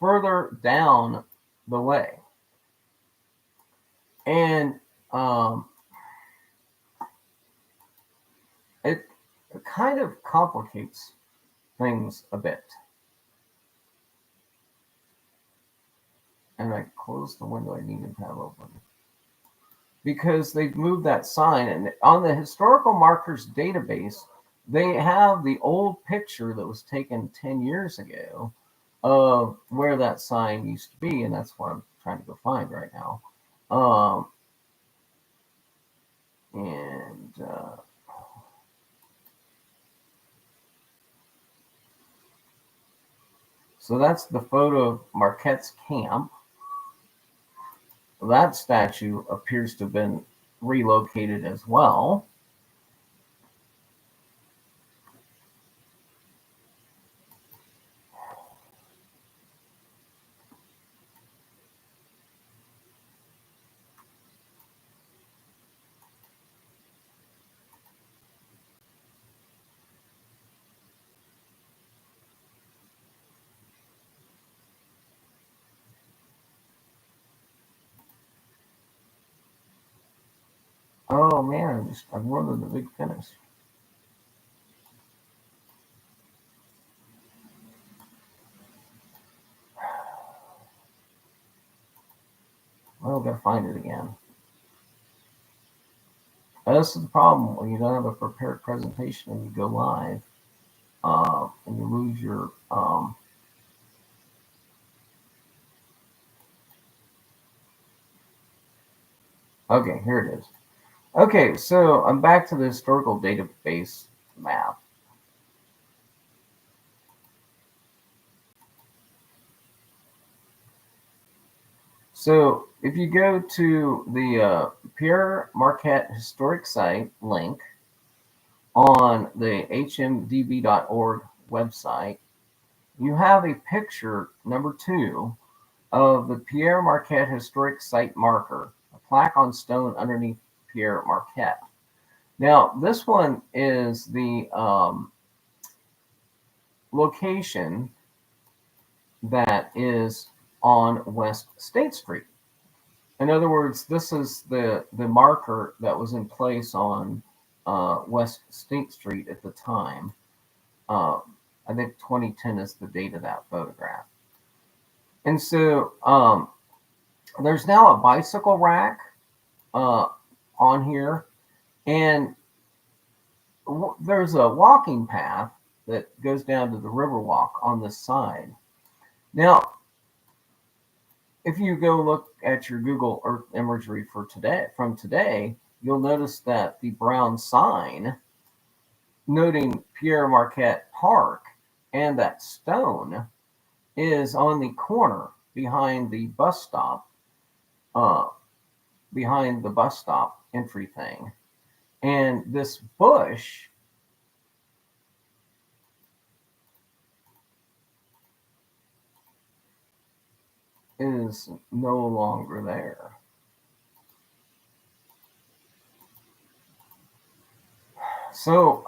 further down the way. And it kind of complicates things a bit. And I closed the window I needed to have open. Because they've moved that sign. And on the historical markers database, they have the old picture that was taken 10 years ago of where that sign used to be. And that's what I'm trying to go find right now. And so that's the photo of Marquette's camp. That statue appears to have been relocated as well. Oh man, I'm running the big finish. Well, I've got to find it again. This is the problem when you don't have a prepared presentation and you go live, and you lose your. Okay, here it is. Okay, so I'm back to the historical database map. So if you go to the Pierre Marquette Historic Site link on the hmdb.org website, you have a picture, number 2, of the Pierre Marquette Historic Site marker, a plaque on stone underneath Pierre Marquette. Now, this one is the location that is on West State Street. In other words, this is the marker that was in place on West State Street at the time. I think 2010 is the date of that photograph. And so there's now a bicycle rack on here, and there's a walking path that goes down to the Riverwalk on this side. Now, if you go look at your Google Earth imagery for today, you'll notice that the brown sign noting Pierre Marquette Park and that stone is on the corner behind the bus stop, entry thing. And this bush is no longer there. So,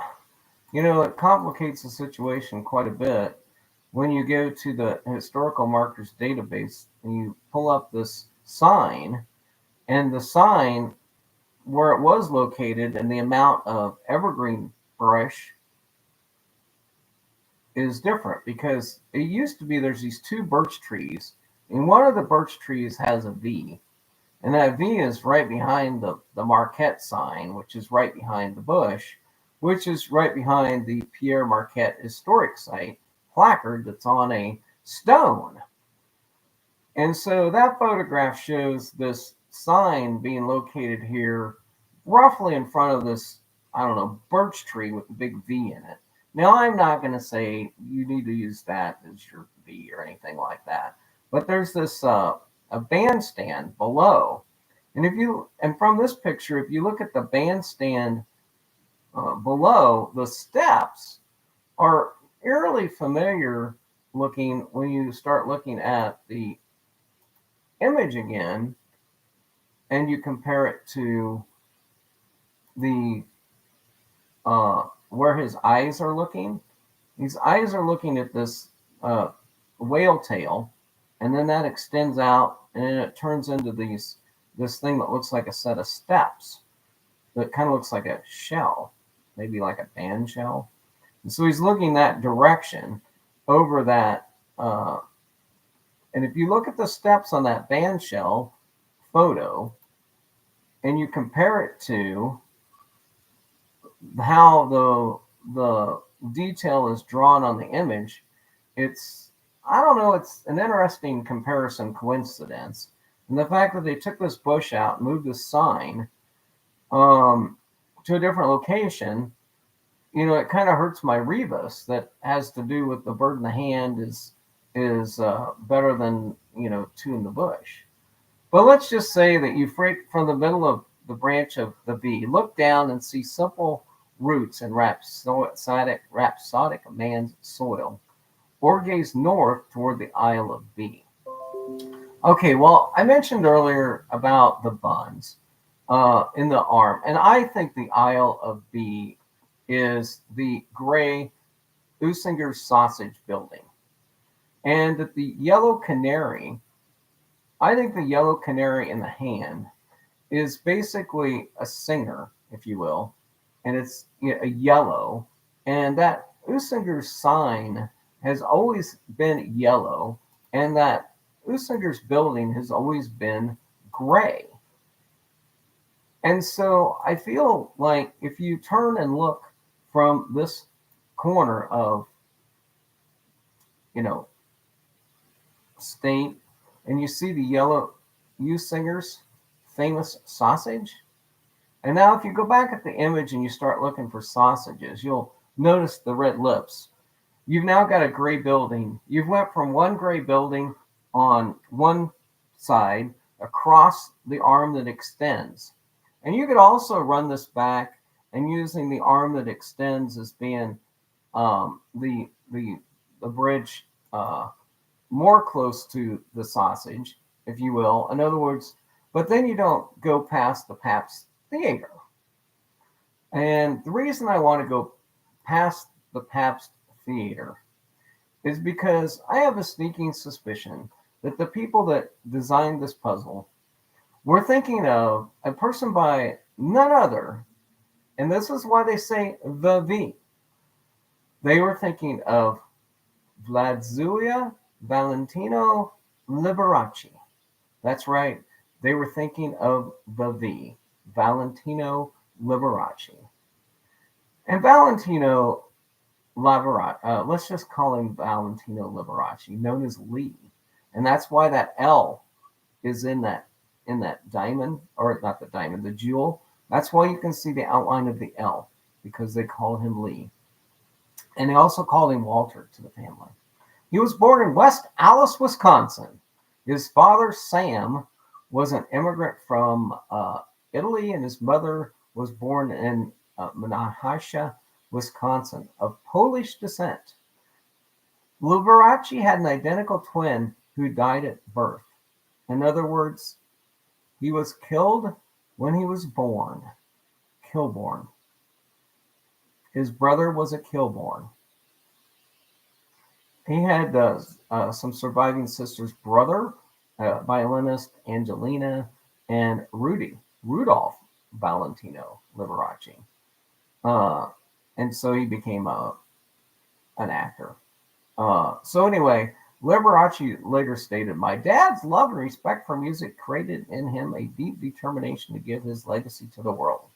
it complicates the situation quite a bit when you go to the historical markers database and you pull up this sign, and the sign where it was located and the amount of evergreen brush is different, because it used to be there's these two birch trees, and one of the birch trees has a V, and that V is right behind the Marquette sign, which is right behind the bush, which is right behind the Pierre Marquette Historic Site placard that's on a stone. And so that photograph shows this sign being located here, roughly in front of this, I don't know, birch tree with a big V in it. Now, I'm not going to say you need to use that as your V or anything like that, but there's this a bandstand below, and from this picture, if you look at the bandstand below, the steps are eerily familiar looking when you start looking at the image again and you compare it to the where his eyes are looking. His eyes are looking at this whale tail, and then that extends out, and then it turns into this thing that looks like a set of steps that kind of looks like a shell, maybe like a band shell. And so he's looking that direction over that. And if you look at the steps on that band shell photo and you compare it to how the detail is drawn on the image, I don't know, it's an interesting comparison coincidence. And the fact that they took this bush out and moved this sign to a different location, it kind of hurts my rebus that has to do with the bird in the hand is better than, two in the bush. But let's just say that you break from the middle of the branch of the V, look down and see simple roots in rhapsodic man's soil, or gaze north toward the Isle of B. Okay, well, I mentioned earlier about the buns in the arm, and I think the Isle of B is the gray Usinger's sausage building. And that the yellow canary, I think the yellow canary in the hand is basically a singer, if you will, and it's a yellow. And that Usinger's sign has always been yellow, and that Usinger's building has always been gray. And so I feel like if you turn and look from this corner of, state, and you see the yellow Usinger's famous sausage. And now if you go back at the image and you start looking for sausages, you'll notice the red lips. You've now got a gray building. You've went from one gray building on one side across the arm that extends. And you could also run this back and using the arm that extends as being the bridge more close to the sausage, if you will. In other words, but then you don't go past the Pabst Theater. And the reason I want to go past the Pabst Theater is because I have a sneaking suspicion that the people that designed this puzzle were thinking of a person by none other, and this is why they say the V. They were thinking of Vladzia Valentino Liberace. That's right. They were thinking of the V, Valentino Liberace. And Valentino Liberace, let's just call him Valentino Liberace, known as Lee. And that's why that L is in that diamond, or not the diamond, the jewel. That's why you can see the outline of the L, because they call him Lee. And they also called him Walter to the family. He was born in West Allis, Wisconsin. His father, Sam, was an immigrant from Italy, and his mother was born in Manahasha, Wisconsin, of Polish descent. Liberace had an identical twin who died at birth. In other words, he was killed when he was born. Killborn. His brother was a killborn. He had some surviving sisters' brother, violinist Angelina, and Rudolph Valentino Liberace. And so he became an actor. So anyway, Liberace later stated, "My dad's love and respect for music created in him a deep determination to give his legacy to the world.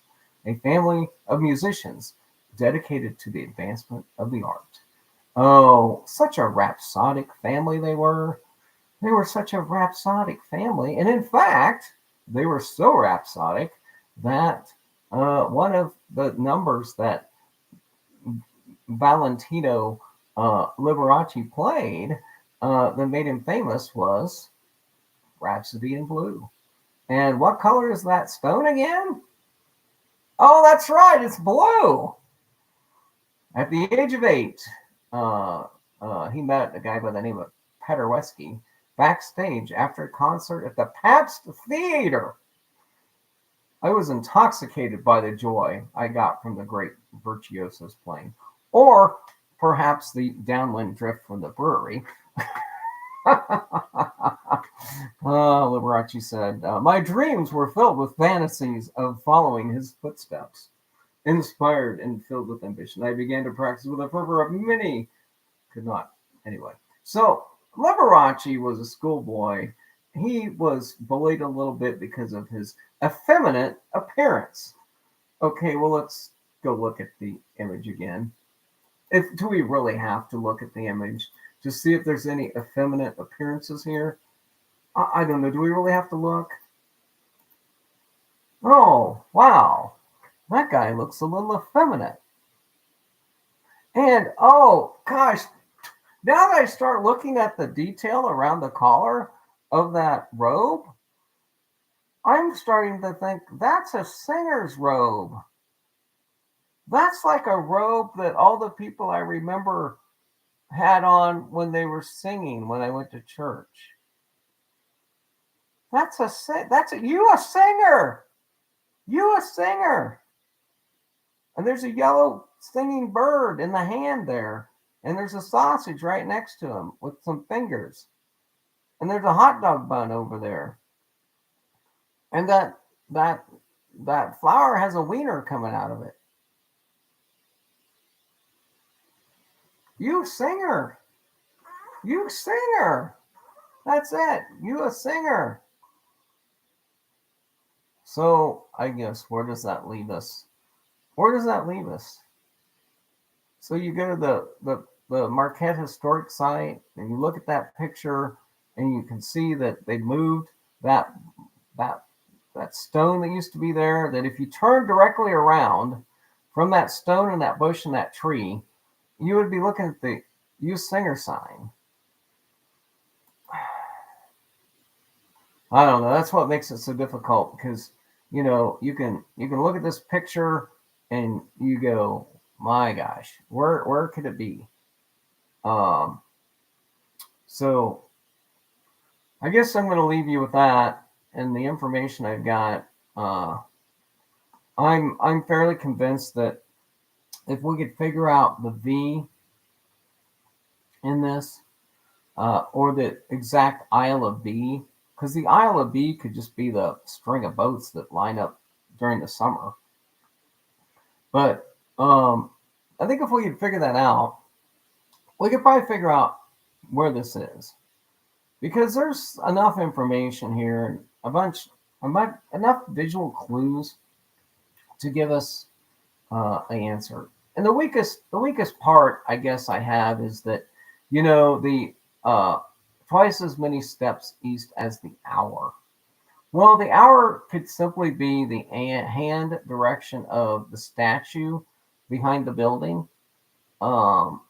A family of musicians dedicated to the advancement of the art." Oh, such a rhapsodic family they were. They were such a rhapsodic family. And in fact, they were so rhapsodic that one of the numbers that Valentino Liberace played that made him famous was Rhapsody in Blue. And what color is that stone again? Oh, that's right, it's blue. At the age of 8, he met a guy by the name of Paderewski backstage after a concert at the Pabst Theater. I was intoxicated by the joy I got from the great virtuosos playing, or perhaps the downwind drift from the brewery. Liberace said, "My dreams were filled with fantasies of following his footsteps. Inspired and filled with ambition, I began to practice with a fervor of many could not." Anyway, so Liberace was a schoolboy. He was bullied a little bit because of his effeminate appearance. Okay, well, let's go look at the image again. Do we really have to look at the image to see if there's any effeminate appearances here? I don't know. Do we really have to look? Oh, wow. That guy looks a little effeminate. And, oh, gosh, now that I start looking at the detail around the collar of that robe, I'm starting to think that's a singer's robe. That's like a robe that all the people I remember had on when they were singing when I went to church. You a singer. You a singer. And there's a yellow singing bird in the hand there. And there's a sausage right next to him with some fingers. And there's a hot dog bun over there. And that flower has a wiener coming out of it. You singer. You singer. That's it. You a singer. So I guess where does that leave us? Where does that leave us? So you go to the Marquette historic site and you look at that picture and you can see that they moved that stone that used to be there, that if you turn directly around from that stone and that bush and that tree, you would be looking at the You Singer sign. I don't know. That's what makes it so difficult because, you can look at this picture and you go, my gosh, where could it be? So I guess I'm going to leave you with that and the information I've got. I'm fairly convinced that if we could figure out the V in this, or the exact Isle of B, because the Isle of B could just be the string of boats that line up during the summer. But I think if we could figure that out, we could probably figure out where this is. Because there's enough information here and enough visual clues to give us an answer. And the weakest part, I guess, I have is that, the twice as many steps east as the hour. Well, the hour could simply be the hand direction of the statue behind the building. Because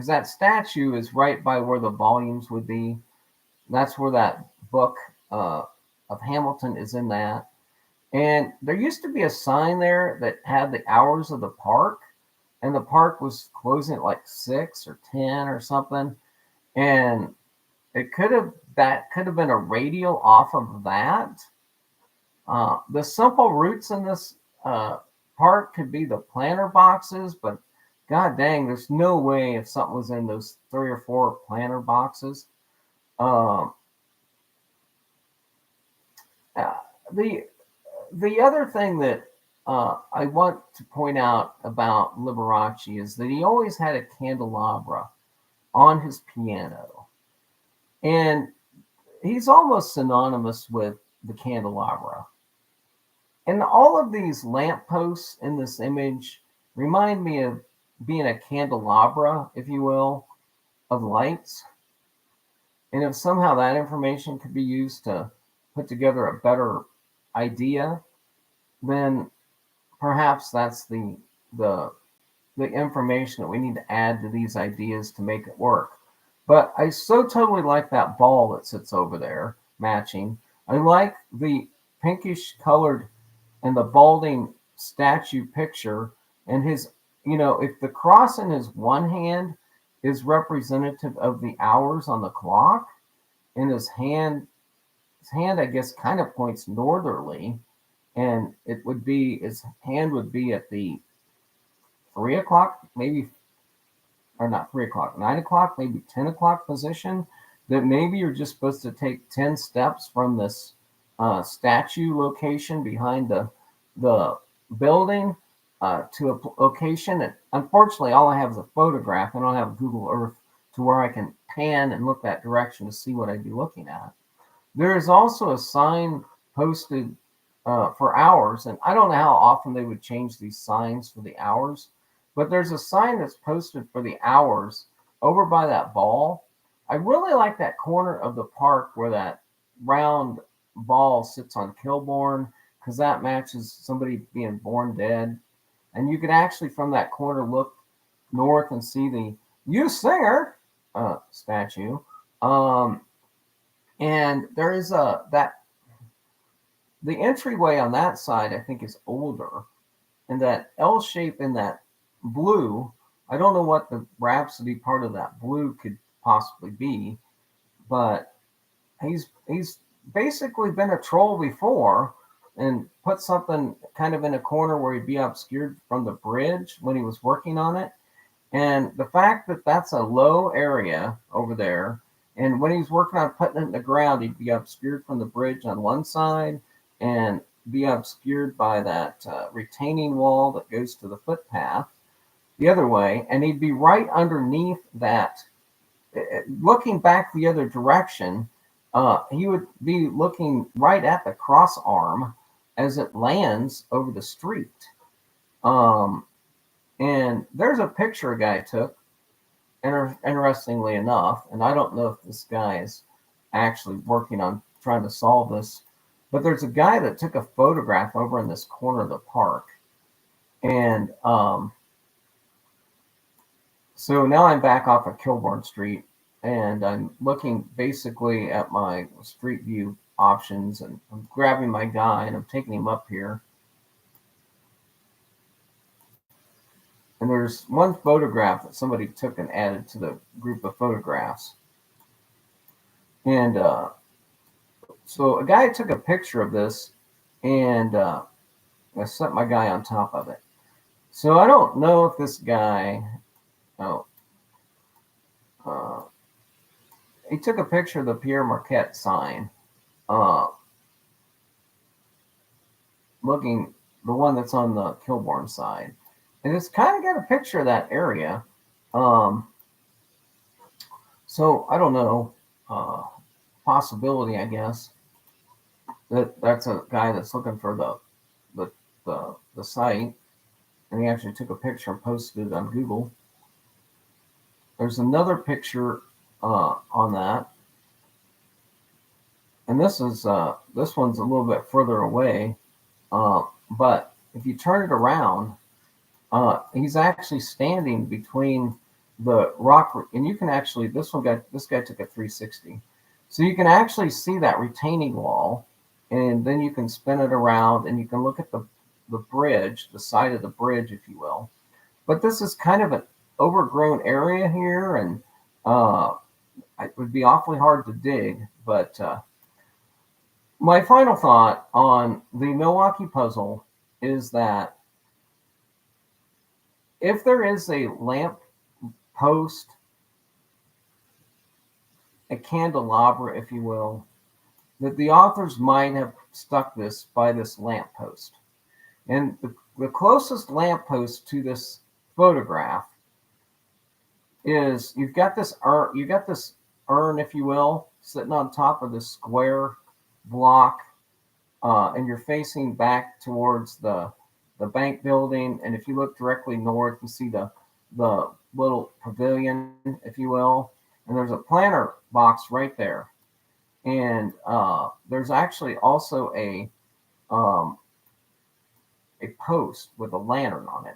that statue is right by where the volumes would be. That's where that book of Hamilton is in that. And there used to be a sign there that had the hours of the park, and the park was closing at like 6 or 10 or something. And that could have been a radial off of that. The simple routes in this part could be the planter boxes, but god dang, there's no way if something was in those 3 or 4 planter boxes. Um, uh, the the other thing that I want to point out about Liberace is that he always had a candelabra on his piano, and he's almost synonymous with the candelabra. And all of these lampposts in this image remind me of being a candelabra, if you will, of lights. And if somehow that information could be used to put together a better idea, then perhaps that's the the information that we need to add to these ideas to make it work. But I so totally like that ball that sits over there matching. I like the pinkish colored and the balding statue picture and his, if the cross in his one hand is representative of the hours on the clock, and his hand I guess kind of points northerly, and his hand would be at the 3 o'clock, maybe, or not 3 o'clock, 9 o'clock, maybe 10 o'clock position. That maybe you're just supposed to take 10 steps from this statue location behind the building to a location. And unfortunately, all I have is a photograph. I don't have Google Earth to where I can pan and look that direction to see what I'd be looking at. There is also a sign posted for hours, and I don't know how often they would change these signs for the hours, but there's a sign that's posted for the hours over by that ball. I really like that corner of the park where that round ball sits on Kilbourne, because that matches somebody being born dead. And you could actually, from that corner, look north and see the "You Singer" statue. And there is the entryway on that side, I think, is older. And that L shape in that blue, I don't know what the Rhapsody part of that blue could possibly be, but he's basically been a troll before and put something kind of in a corner where he'd be obscured from the bridge when he was working on it. And the fact that that's a low area over there, and when he's working on putting it in the ground, he'd be obscured from the bridge on one side and be obscured by that retaining wall that goes to the footpath the other way. And he'd be right underneath that. Looking back the other direction, he would be looking right at the cross arm as it lands over the street. And there's a picture a guy took, interestingly enough, and I don't know if this guy is actually working on trying to solve this, but there's a guy that took a photograph over in this corner of the park. And so now I'm back off of Kilbourne Street, and I'm looking basically at my street view options, and I'm grabbing my guy and I'm taking him up here. And there's one photograph that somebody took and added to the group of photographs. And so a guy took a picture of this, and I set my guy on top of it. So I don't know if this guy, he took a picture of the Pierre Marquette sign, looking the one that's on the Kilbourne side. And it's kind of got a picture of that area. So I don't know, possibility, I guess, that's a guy that's looking for the site, and he actually took a picture and posted it on Google. There's another picture on that, and this one's a little bit further away, but if you turn it around, he's actually standing between the rock, and you can actually, this guy took a 360, so you can actually see that retaining wall, and then you can spin it around and you can look at the bridge, the side of the bridge, if you will. But this is kind of an overgrown area here, and it would be awfully hard to dig. But my final thought on the Milwaukee puzzle is that if there is a lamp post, a candelabra, if you will, that the authors might have stuck this by this lamppost. And the closest lamppost to this photograph is you've got this urn, if you will, sitting on top of this square block, and you're facing back towards the bank building. And if you look directly north, you see the little pavilion, if you will, and there's a planter box right there. And there's actually also a post with a lantern on it,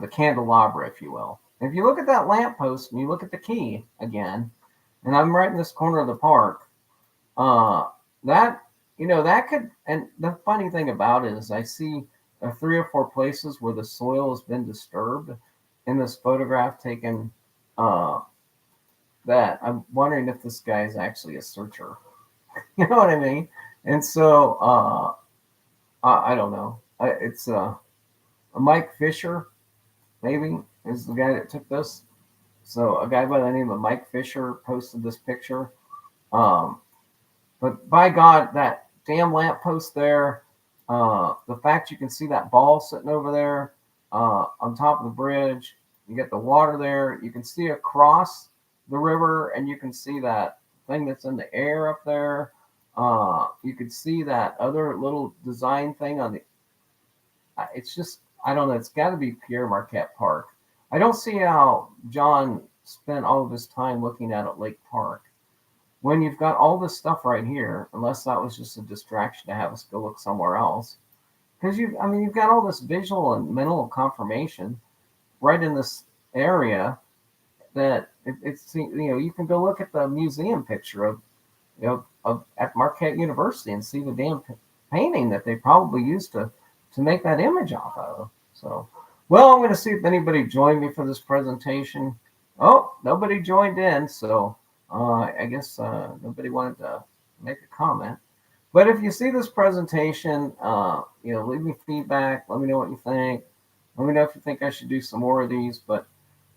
the candelabra, if you will. And if you look at that lamppost and you look at the key again, and I'm right in this corner of the park, that could. And the funny thing about it is I see 3 or 4 places where the soil has been disturbed in this photograph taken. That I'm wondering if this guy is actually a searcher. You know what I mean? And so I don't know. It's a Mike Fisher, maybe, is the guy that took this. So a guy by the name of Mike Fisher posted this picture. But by God, that damn lamppost there, the fact you can see that ball sitting over there on top of the bridge, you get the water there, you can see across the river, and you can see that thing that's in the air up there. You could see that other little design thing on the. It's just, I don't know. It's got to be Pierre Marquette Park. I don't see how John spent all of his time looking at Lake Park when you've got all this stuff right here, unless that was just a distraction to have us go look somewhere else. Because you've got all this visual and mental confirmation right in this area that it's you can go look at the museum picture of at Marquette University and see the damn painting that they probably used to make that image off of. So, well, I'm going to see if anybody joined me for this presentation. Oh, nobody joined in, so I guess nobody wanted to make a comment. But if you see this presentation, leave me feedback. Let me know what you think. Let me know if you think I should do some more of these. But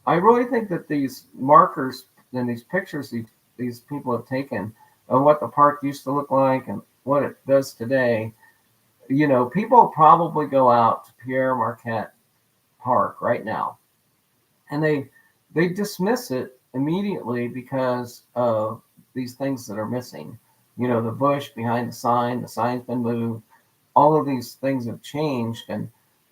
I really think that these markers and these pictures these people have taken of what the park used to look like and what it does today, people probably go out to Pierre Marquette Park right now, and they dismiss it immediately because of these things that are missing. The bush behind the sign's been moved. All of these things have changed, and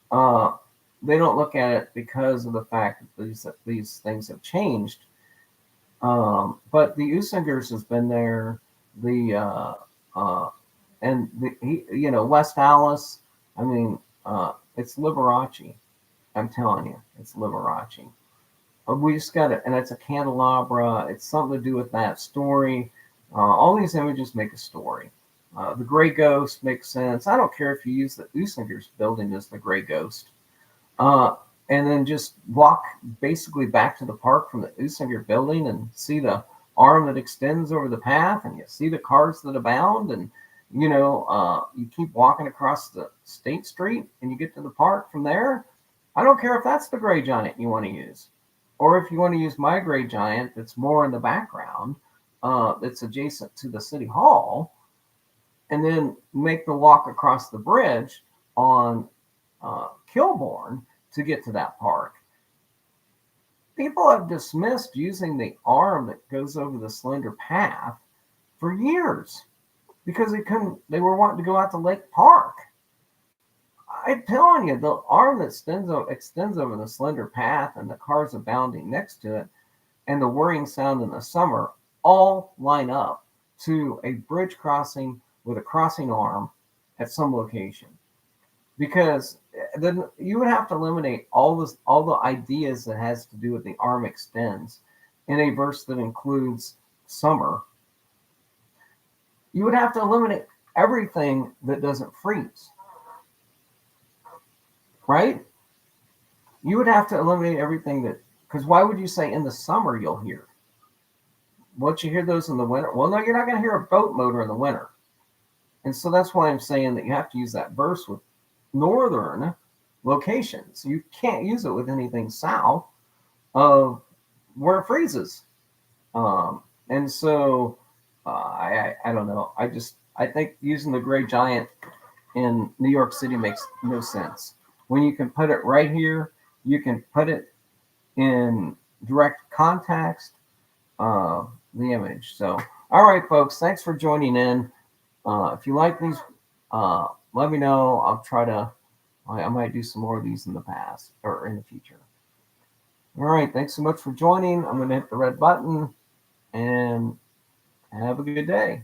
they don't look at it because of the fact that these things have changed. But the Usingers has been there. West Allis. It's Liberace. I'm telling you, it's Liberace. We just got it, and it's a candelabra. It's something to do with that story. All these images make a story. The Gray Ghost makes sense. I don't care if you use the Usingers building as the Gray Ghost. And then just walk basically back to the park from the Usinger building and see the arm that extends over the path, and you see the cars that abound, and you keep walking across the State Street and you get to the park from there. I don't care if that's the Gray Giant you want to use, or if you want to use my Gray Giant that's more in the background, that's adjacent to the City Hall, and then make the walk across the bridge on Kilbourne to get to that park. People have dismissed using the arm that goes over the slender path for years because they were wanting to go out to Lake Park. I'm telling you, the arm that extends over the slender path and the cars abounding next to it and the whirring sound in the summer all line up to a bridge crossing with a crossing arm at some location. Because then you would have to eliminate all the ideas that has to do with the arm extends in a verse that includes summer. You would have to eliminate everything that doesn't freeze, right? You would have to eliminate everything because why would you say in the summer you'll hear? Once you hear those in the winter, well, no, you're not going to hear a boat motor in the winter. And so that's why I'm saying that you have to use that verse with northern locations. You can't use it with anything south of where it freezes. And so I don't know. I think using the gray giant in New York City makes no sense. When you can put it right here, you can put it in direct context the image. So, all right, folks, thanks for joining in. If you like these, let me know. I'll try to. I might do some more of these in the past or in the future. All right, thanks so much for joining. I'm going to hit the red button and have a good day.